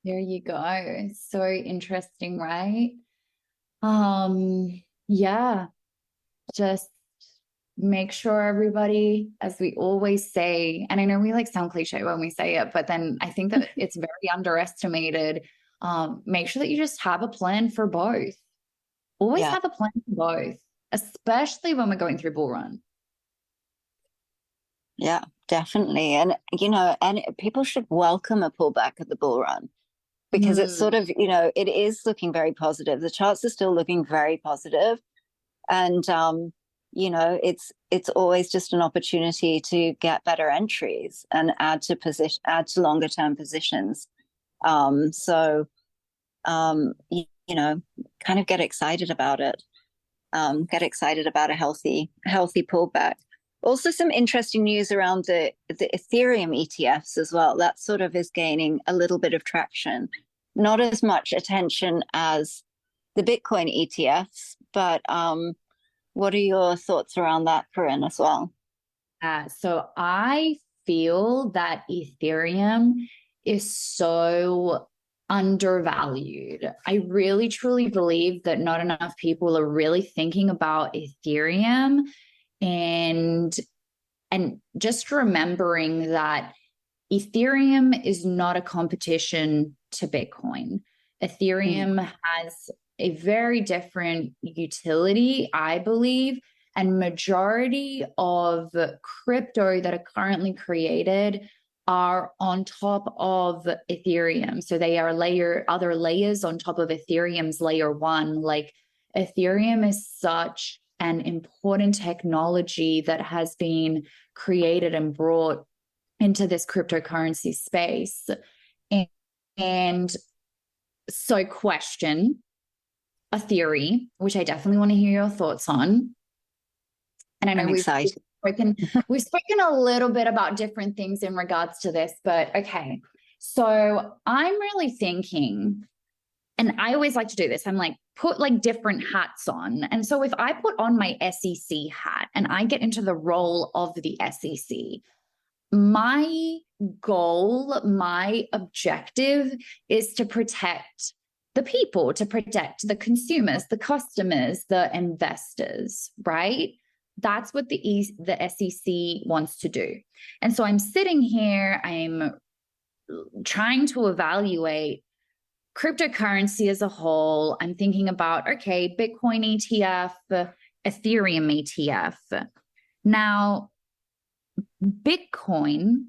There you go. So interesting, right? Just make sure everybody, as we always say, and I know we sound cliche when we say it, but then I think that it's very underestimated. Make sure that you just have a plan for both. Always have a plan for both, especially when we're going through bull run. Yeah, definitely. And, and people should welcome a pullback at the bull run because it's sort of, it is looking very positive. The charts are still looking very positive. And, it's always just an opportunity to get better entries and add to longer term positions. Kind of get excited about it. Get excited about a healthy pullback. Also, some interesting news around the Ethereum ETFs as well. That sort of is gaining a little bit of traction. Not as much attention as the Bitcoin ETFs, but what are your thoughts around that, Corinne, as well? So I feel that Ethereum is so undervalued. I really, truly believe that not enough people are really thinking about Ethereum and just remembering that Ethereum is not a competition to Bitcoin. Ethereum has a very different utility, I believe, and majority of crypto that are currently created are on top of Ethereum. So they are other layers on top of Ethereum's layer 1. Like Ethereum is such an important technology that has been created and brought into this cryptocurrency space. And so question, a theory, which I definitely want to hear your thoughts on. And I know I'm excited. we've spoken a little bit about different things in regards to this, but okay. So I'm really thinking, and I always like to do this, I'm like, put like different hats on. And so if I put on my SEC hat and I get into the role of the SEC, my goal, my objective is to protect the people, to protect the consumers, the customers, the investors, right? That's what the SEC wants to do. And so I'm sitting here, I'm trying to evaluate cryptocurrency as a whole. I'm thinking about, okay, Bitcoin ETF, Ethereum ETF. Now, Bitcoin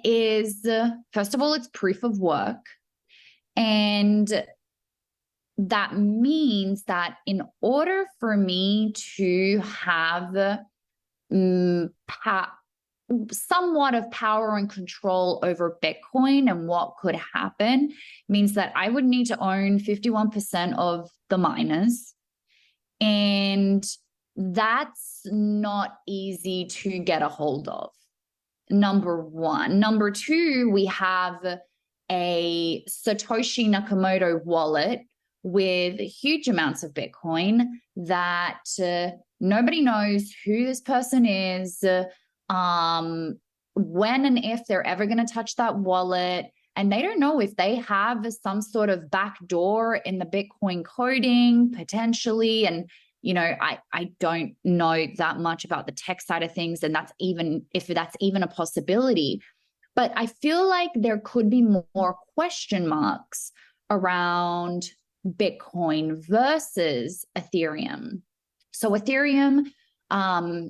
is, first of all, it's proof of work. And that means that in order for me to have somewhat of power and control over Bitcoin and what could happen, means that I would need to own 51% of the miners. And that's not easy to get a hold of. Number one. Number two, we have a Satoshi Nakamoto wallet with huge amounts of Bitcoin that nobody knows who this person is, when and if they're ever going to touch that wallet. And they don't know if they have some sort of backdoor in the Bitcoin coding potentially. And, you know, I don't know that much about the tech side of things. And that's even, if that's even a possibility. But I feel like there could be more question marks around Bitcoin versus Ethereum. So Ethereum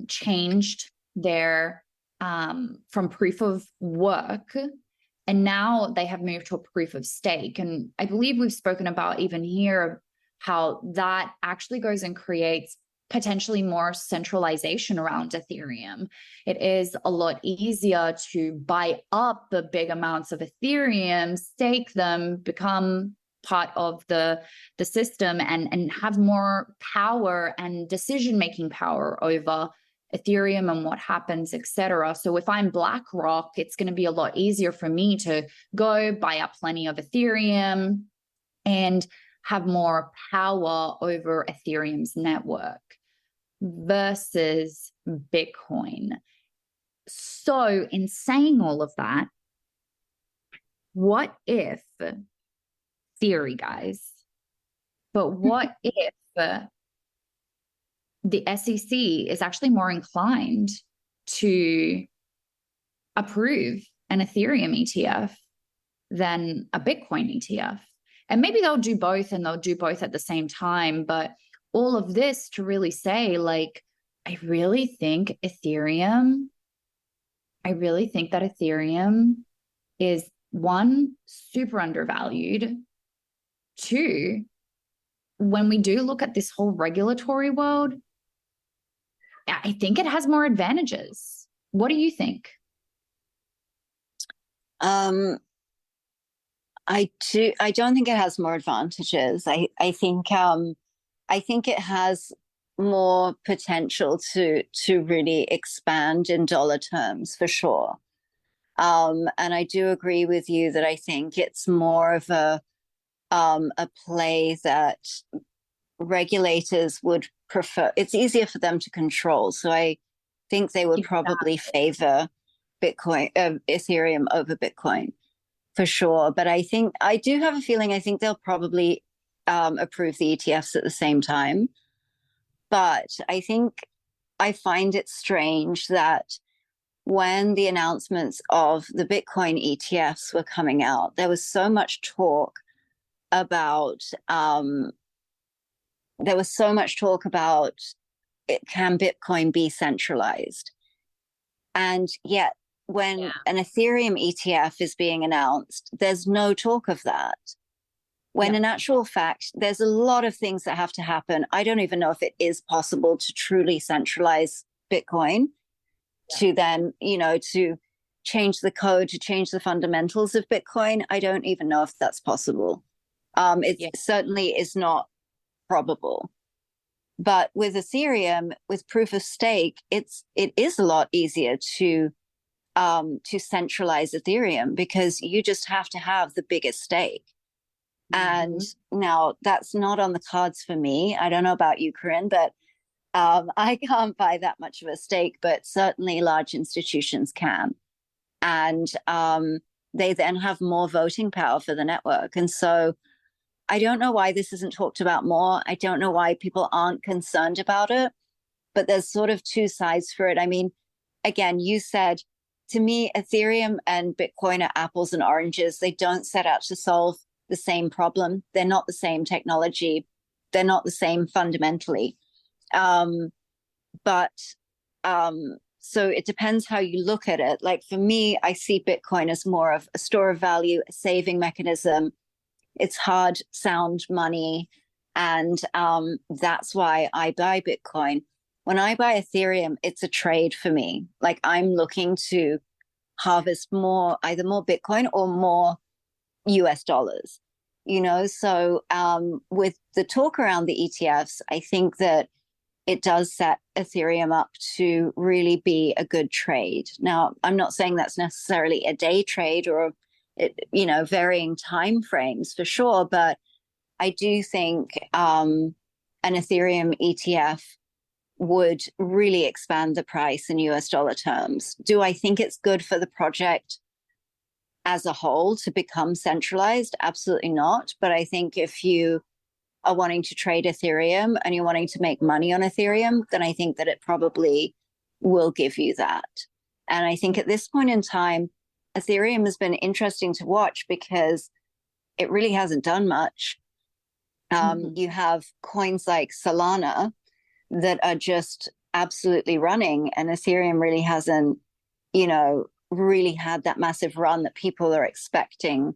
changed their from proof of work, and now they have moved to a proof of stake. And I believe we've spoken about even here how that actually goes and creates potentially more centralization around Ethereum. It is a lot easier to buy up the big amounts of Ethereum, stake them, become part of the system, and have more power and decision-making power over Ethereum and what happens, etc. So if I'm BlackRock, it's going to be a lot easier for me to go buy up plenty of Ethereum and have more power over Ethereum's network versus Bitcoin. So in saying all of that, what if, theory guys, but what if the SEC is actually more inclined to approve an Ethereum ETF than a Bitcoin ETF? And maybe they'll do both, and they'll do both at the same time. But all of this to really say, like, I really think that Ethereum is, one, super undervalued. Two, when we do look at this whole regulatory world, I think it has more advantages. What do you think? I don't think it has more advantages. I think it has more potential to really expand in dollar terms for sure. And I do agree with you that I think it's more of a play that regulators would prefer. It's easier for them to control. So I think they would probably favor Ethereum over Bitcoin for sure. But I do have a feeling, I think they'll probably approve the ETFs at the same time. But I find it strange that when the announcements of the Bitcoin ETFs were coming out, there was so much talk about can Bitcoin be centralized? And yet when an Ethereum ETF is being announced, there's no talk of that. When in actual fact, there's a lot of things that have to happen. I don't even know if it is possible to truly centralize Bitcoin to then, to change the code, to change the fundamentals of Bitcoin. I don't even know if that's possible. It certainly is not probable. But with Ethereum, with proof of stake, it is a lot easier to centralize Ethereum, because you just have to have the biggest stake. And now that's not on the cards for me. I don't know about you, Corinne, but I can't buy that much of a stake, but certainly large institutions can. And they then have more voting power for the network. And so I don't know why this isn't talked about more. I don't know why people aren't concerned about it, but there's sort of two sides for it. I mean, again, you said, to me, Ethereum and Bitcoin are apples and oranges. They don't set out to solve the same problem. They're not the same technology. They're not the same fundamentally. But so it depends how you look at it. Like for me, I see Bitcoin as more of a store of value, a saving mechanism. It's hard, sound money. And that's why I buy Bitcoin. When I buy Ethereum, it's a trade for me. Like I'm looking to harvest more, either more Bitcoin or more US dollars, you know? So with the talk around the ETFs, I think that it does set Ethereum up to really be a good trade. Now, I'm not saying that's necessarily a day trade or, you know, varying time frames for sure, but I do think an Ethereum ETF would really expand the price in US dollar terms. Do I think it's good for the project as a whole to become centralized? Absolutely not. But I think if you are wanting to trade Ethereum and you're wanting to make money on Ethereum, then I think that it probably will give you that. And I think at this point in time, Ethereum has been interesting to watch because it really hasn't done much. You have coins like Solana that are just absolutely running, and Ethereum really hasn't, you know, really had that massive run that people are expecting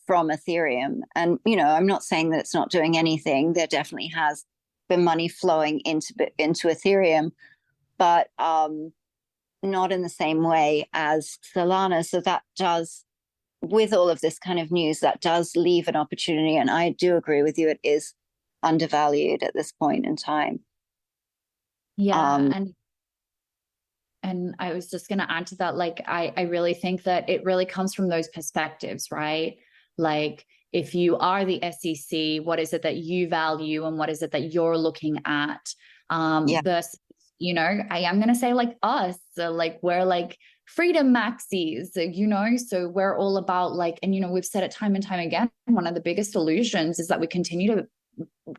from Ethereum. And, you know, I'm not saying that it's not doing anything. There definitely has been money flowing into Ethereum, but not in the same way as Solana. So that does, with all of this kind of news, that does leave an opportunity. And I do agree with you. It is undervalued at this point in time. Yeah. And I was just going to add to that. Like, I really think that it really comes from those perspectives, right? Like, if you are the SEC, what is it that you value and what is it that you're looking at? Versus, you know, I am going to say like us, so like we're like freedom maxis, you know, so we're all about like, and, you know, we've said it time and time again, one of the biggest illusions is that we continue to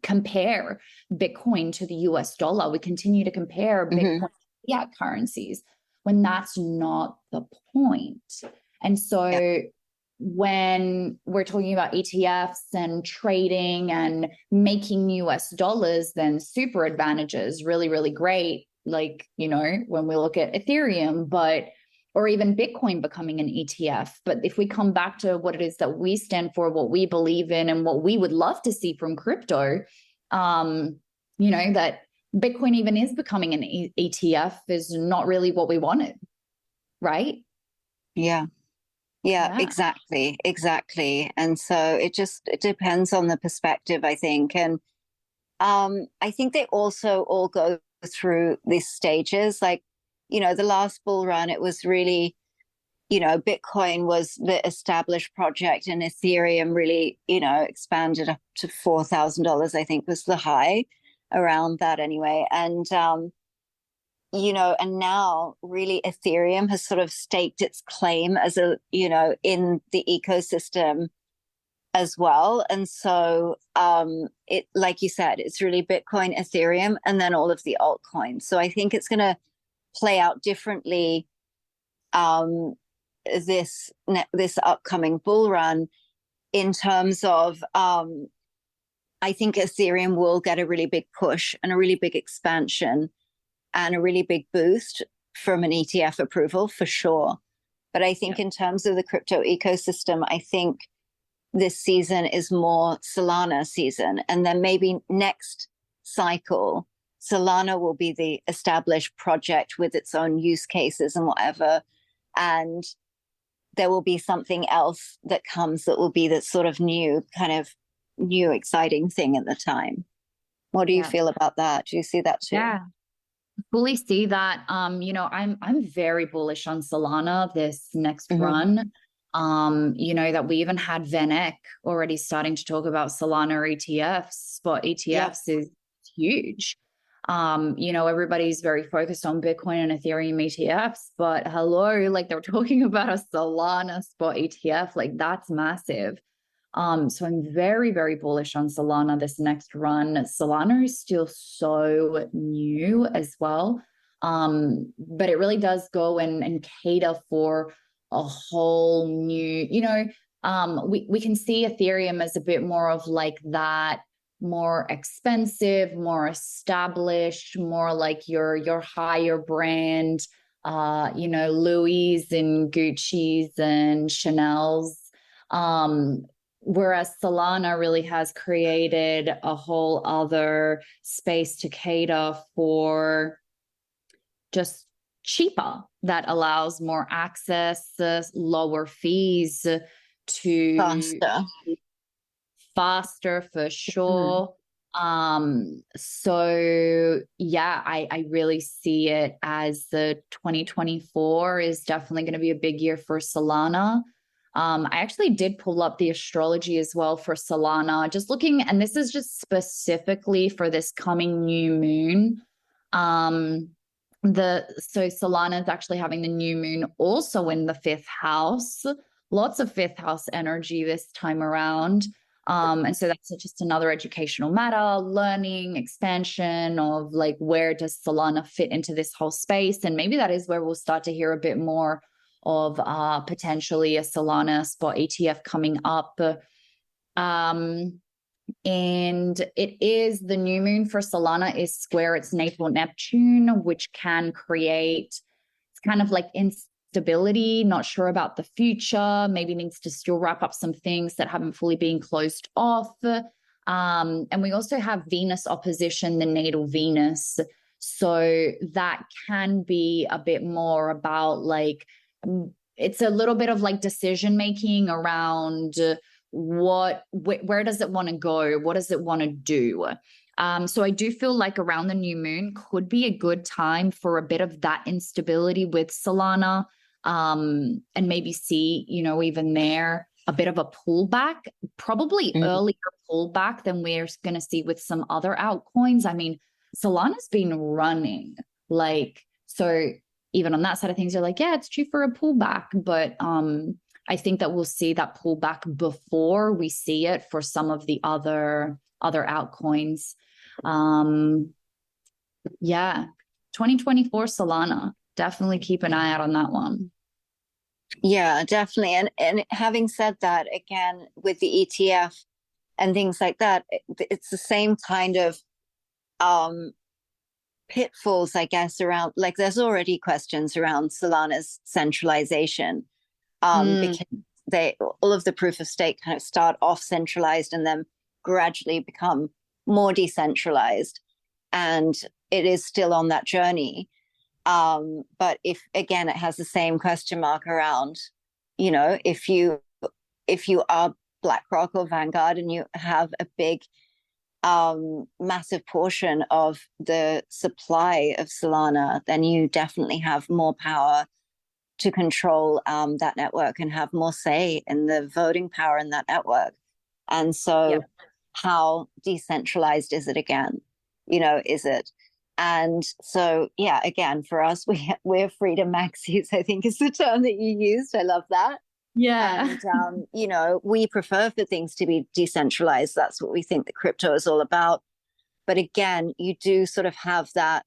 compare Bitcoin to the US dollar. We continue to compare Bitcoin to fiat currencies when that's not the point. And so when we're talking about ETFs and trading and making US dollars, then super advantages, really, really great. Like, you know, when we look at Ethereum, or even Bitcoin becoming an ETF. But if we come back to what it is that we stand for, what we believe in, and what we would love to see from crypto, you know, that Bitcoin even is becoming an ETF is not really what we wanted, right? Yeah, exactly. And so it depends on the perspective, I think. And I think they also all go through these stages. Like, you know, the last bull run, it was really, you know, Bitcoin was the established project and Ethereum really, you know, expanded up to $4,000, I think was the high, around that anyway. And, you know, and now really Ethereum has sort of staked its claim as a, you know, in the ecosystem as well. And so it, like you said, it's really Bitcoin, Ethereum, and then all of the altcoins. So I think it's going to play out differently this upcoming bull run in terms of I think Ethereum will get a really big push and a really big expansion and a really big boost from an ETF approval for sure. But I think in terms of the crypto ecosystem, I think this season is more Solana season, and then maybe next cycle Solana will be the established project with its own use cases and whatever. And there will be something else that comes that will be that sort of new, exciting thing at the time. What do you Yeah. feel about that? Do you see that too? Yeah. Fully see that. I'm very bullish on Solana this next run. That we even had Vanek already starting to talk about Solana ETFs, spot ETFs is huge. Everybody's very focused on Bitcoin and Ethereum ETFs, but hello, like they're talking about a Solana spot ETF, like that's massive. So I'm very, very bullish on Solana this next run. Solana is still so new as well. But it really does go and cater for a whole new, we can see Ethereum as a bit more of like that, more expensive, more established, more like your higher brand, Louis and Gucci's and Chanel's. Whereas Solana really has created a whole other space to cater for just cheaper, that allows more access, lower fees, to faster for sure. So yeah, I really see it as the 2024 is definitely going to be a big year for Solana. I actually did pull up the astrology as well for Solana, just looking, and this is just specifically for this coming new moon. So Solana is actually having the new moon also in the 5th house, lots of 5th house energy this time around. And so that's just another educational matter, learning, expansion of like, where does Solana fit into this whole space? And maybe that is where we'll start to hear a bit more of potentially a Solana spot ETF coming up. And it is the new moon for Solana is square its natal Neptune, which can create, it's kind of like instability, not sure about the future, maybe needs to still wrap up some things that haven't fully been closed off. And we also have Venus opposition, the natal Venus. So that can be a bit more about like, it's a little bit of like decision making around where does it want to go? What does it want to do? So I do feel like around the new moon could be a good time for a bit of that instability with Solana, and maybe see, even there a bit of a pullback, probably earlier pullback than we're going to see with some other altcoins. I mean, Solana's been running like, so even on that side of things, you're like, yeah, it's due for a pullback. But I think that we'll see that pullback before we see it for some of the other altcoins. Yeah, 2024 Solana, definitely keep an eye out on that one. Yeah, definitely. And having said that, again, with the ETF and things like that, it's the same kind of pitfalls, I guess, around, like there's already questions around Solana's centralization, because all of the proof of stake kind of start off centralized and then gradually become more decentralized, and it is still on that journey. But if again, it has the same question mark around, if you are BlackRock or Vanguard and you have a big massive portion of the supply of Solana, then you definitely have more power to control that network and have more say in the voting power in that network. And so how decentralized is it again? Is it? And so, yeah, again, for us, we're freedom maxis, I think is the term that you used. I love that. Yeah. And, we prefer for things to be decentralized. That's what we think that crypto is all about. But again, you do sort of have that,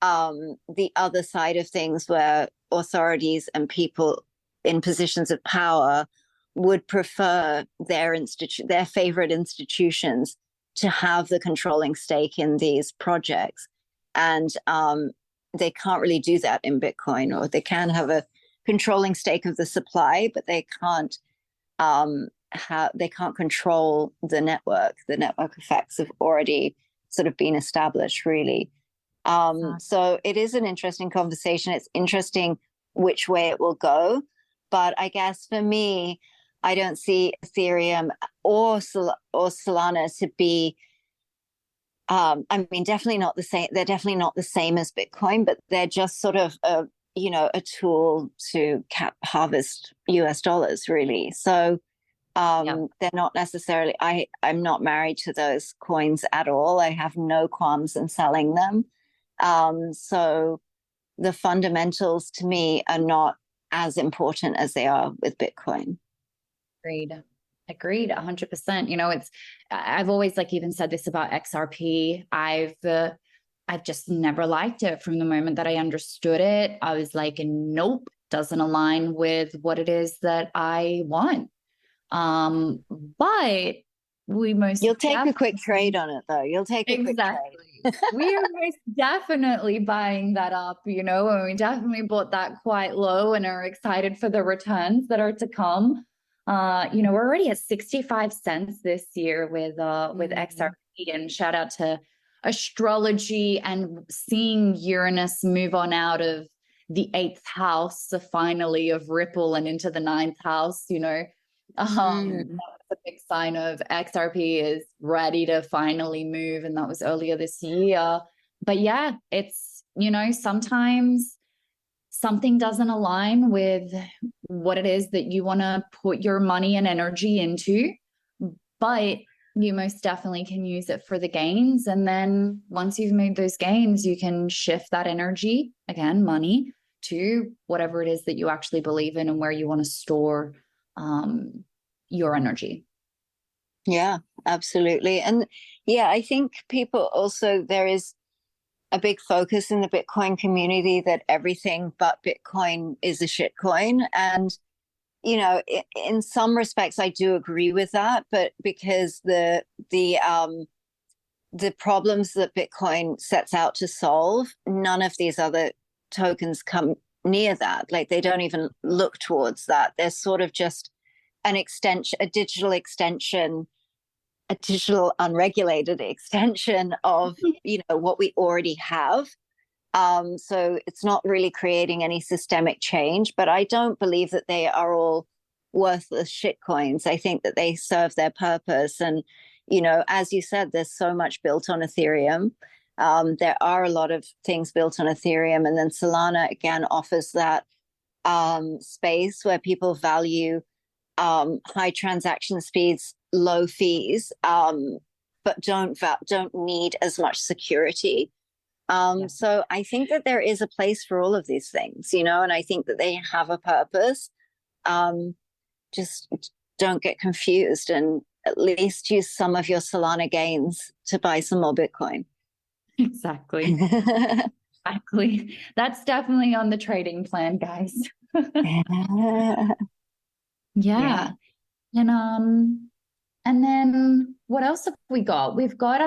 the other side of things where authorities and people in positions of power would prefer their favorite institutions to have the controlling stake in these projects. And they can't really do that in Bitcoin, or they can have a controlling stake of the supply, but they can't control the network. The network effects have already sort of been established, really. So it is an interesting conversation. It's interesting which way it will go. But I guess for me, I don't see Ethereum or Solana to be I mean, definitely not the same. They're definitely not the same as Bitcoin, but they're just sort of a tool to harvest US dollars, really. So they're not necessarily, I'm not married to those coins at all. I have no qualms in selling them. So the fundamentals to me are not as important as they are with Bitcoin. Agreed 100%. I've always even said this about XRP. I've just never liked it. From the moment that I understood it, I was like, nope, doesn't align with what it is that I want. But you'll take a quick trade on it, though. You'll take a quick trade. We are most definitely buying that up, and we definitely bought that quite low and are excited for the returns that are to come. We're already at 65 cents this year with XRP, and shout out to astrology and seeing Uranus move on out of the 8th house, finally, of Ripple and into the 9th house, that's a big sign of XRP is ready to finally move. And that was earlier this year. But yeah, it's, sometimes something doesn't align with what it is that you want to put your money and energy into, but you most definitely can use it for the gains. And then once you've made those gains, you can shift that energy, again, money, to whatever it is that you actually believe in and where you want to store your energy. Yeah, absolutely. And yeah, I think people also, there is a big focus in the Bitcoin community that everything but Bitcoin is a shit coin. And, in some respects, I do agree with that, but because the problems that Bitcoin sets out to solve, none of these other tokens come near that. Like, they don't even look towards that. They're sort of just an extension, a digital unregulated extension of, what we already have. So it's not really creating any systemic change, but I don't believe that they are all worthless shitcoins. I think that they serve their purpose. And, as you said, there's so much built on Ethereum. There are a lot of things built on Ethereum. And then Solana, again, offers that space where people value high transaction speeds, low fees, but don't need as much security. So I think that there is a place for all of these things, and I think that they have a purpose. Just don't get confused, and at least use some of your Solana gains to buy some more Bitcoin. Exactly. Exactly. That's definitely on the trading plan, guys. Yeah. And then what else have we got? We've got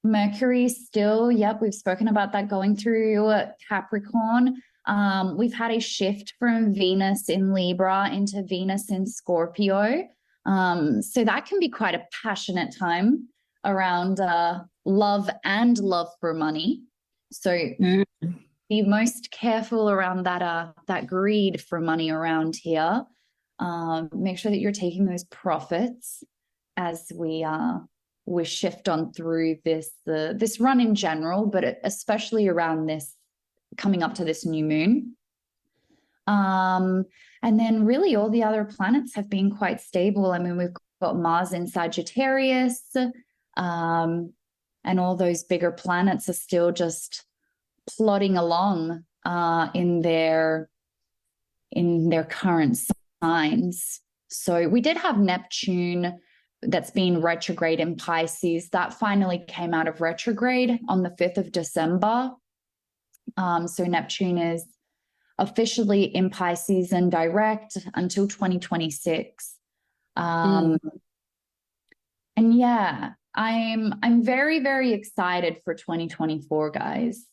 Mercury still. Yep, we've spoken about that going through Capricorn. We've had a shift from Venus in Libra into Venus in Scorpio. So that can be quite a passionate time around love and love for money. So be most careful around that greed for money around here. Make sure that you're taking those profits as we shift on through this run in general, but especially around this coming up to this new moon. And then really all the other planets have been quite stable. I mean, we've got Mars in Sagittarius, and all those bigger planets are still just plodding along in their current signs. So we did have Neptune that's been retrograde in Pisces. That finally came out of retrograde on the 5th of December. So Neptune is officially in Pisces and direct until 2026. And yeah, I'm very, very excited for 2024, guys.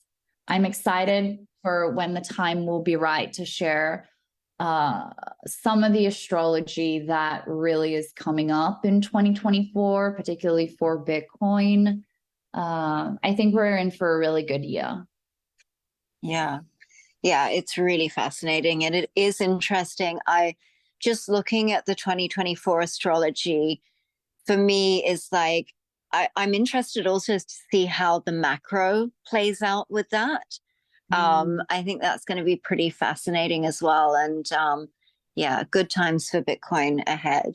I'm excited for when the time will be right to share some of the astrology that really is coming up in 2024, particularly for Bitcoin. I think we're in for a really good year. Yeah, it's really fascinating. And it is interesting. I just looking at the 2024 astrology, for me, is like, I'm interested also to see how the macro plays out with that. I think that's going to be pretty fascinating as well. And yeah, good times for Bitcoin ahead.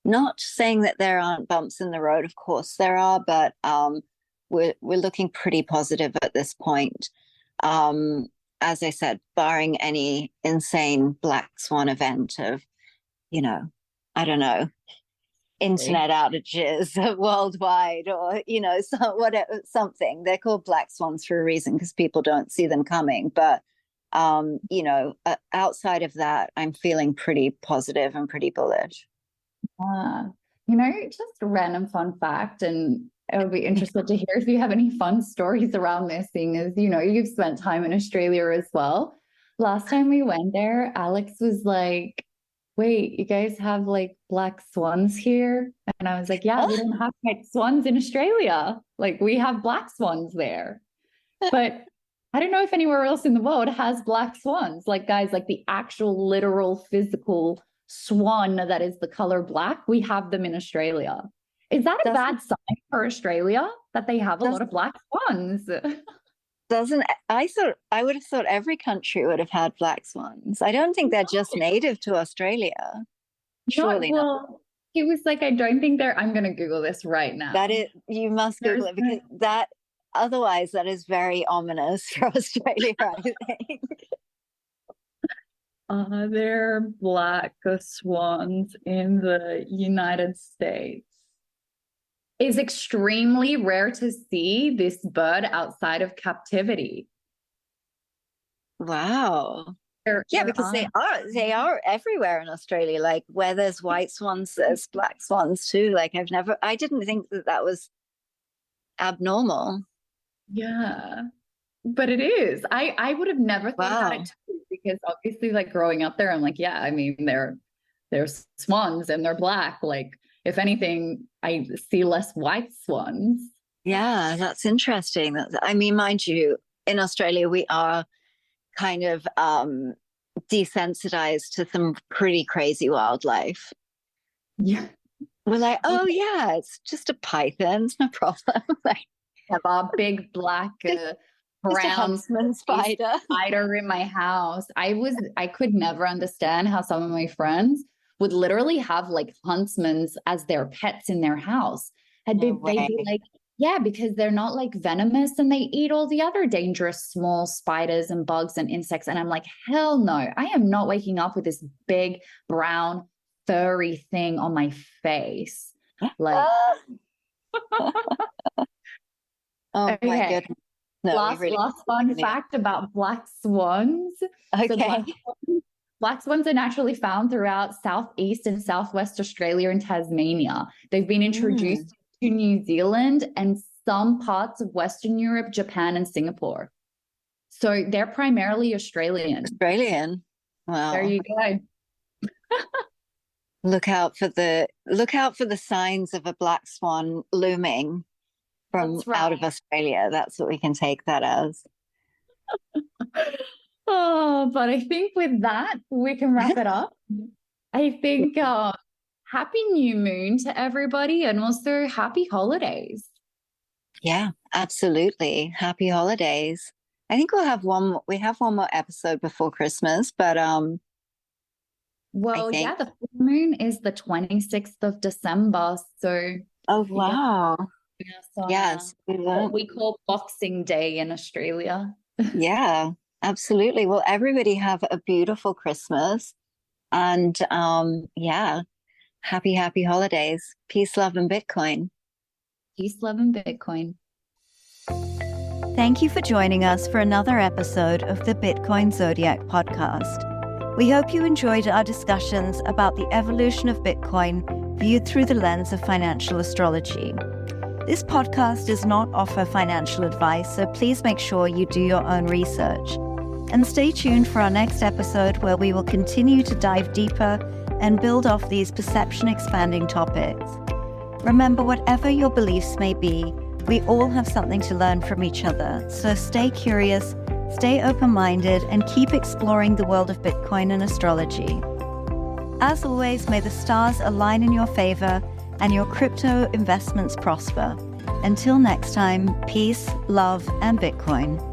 Not saying that there aren't bumps in the road, of course there are, but we're looking pretty positive at this point. As I said, barring any insane black swan event of, I don't know, internet outages worldwide, or something. They're called black swans for a reason, because people don't see them coming. But outside of that, I'm feeling pretty positive and pretty bullish. Just a random fun fact, and I would be interested to hear if you have any fun stories around this, seeing as you've spent time in Australia as well. Last time we went there, Alex was like, wait, you guys have like black swans here? And I was like, yeah, we don't have white swans in Australia. Like, we have black swans there. But I don't know if anywhere else in the world has black swans. Like, guys, like the actual literal physical swan that is the color black, we have them in Australia. Is that a bad sign for Australia that they have a lot of black swans? I would have thought every country would have had black swans. I don't think they're just native to Australia. Surely not. It was like, I don't think I'm going to Google this right now. You must Google it, because otherwise that is very ominous for Australia, I think. Are there black swans in the United States? It's extremely rare to see this bird outside of captivity. Wow. Because they are everywhere in Australia. Like, where there's white swans, there's black swans too. Like, I didn't think that was abnormal. Yeah, but it is. I would have never thought about it too, because obviously, like, growing up there, I'm like, yeah, I mean, they're swans and they're black. Like, if anything, I see less white swans. Yeah, that's interesting. I mean, mind you, in Australia, we are kind of desensitized to some pretty crazy wildlife. Yeah. We're like, oh yeah, it's just a python, it's no problem. Like, have a big black brown spider in my house. I could never understand how some of my friends would literally have like huntsmen as their pets in their house. They'd be like, yeah, because they're not like venomous and they eat all the other dangerous small spiders and bugs and insects. And I'm like, hell no, I am not waking up with this big brown furry thing on my face. Like, my goodness. No, last fun fact about black swans. Okay. So black swans are naturally found throughout Southeast and Southwest Australia and Tasmania. They've been introduced to New Zealand and some parts of Western Europe, Japan, and Singapore. So they're primarily Australian. Wow. There you go. Look out for the signs of a black swan looming from out of Australia. That's what we can take that as. Oh, but I think with that, we can wrap it up. I think happy new moon to everybody, and also happy holidays. Yeah, absolutely. Happy holidays. I think we have one more episode before Christmas, but yeah, the full moon is the 26th of December. So wow. Yes, what we call Boxing Day in Australia. Yeah, absolutely. Well, everybody have a beautiful Christmas, and happy holidays. Peace, love, and Bitcoin. Peace, love, and Bitcoin. Thank you for joining us for another episode of the Bitcoin Zodiac podcast. We hope you enjoyed our discussions about the evolution of Bitcoin viewed through the lens of financial astrology. This podcast does not offer financial advice, so please make sure you do your own research. And stay tuned for our next episode, where we will continue to dive deeper and build off these perception-expanding topics. Remember, whatever your beliefs may be, we all have something to learn from each other, so stay curious, stay open-minded, and keep exploring the world of Bitcoin and astrology. As always, may the stars align in your favor, and your crypto investments prosper. Until next time, peace, love, and Bitcoin.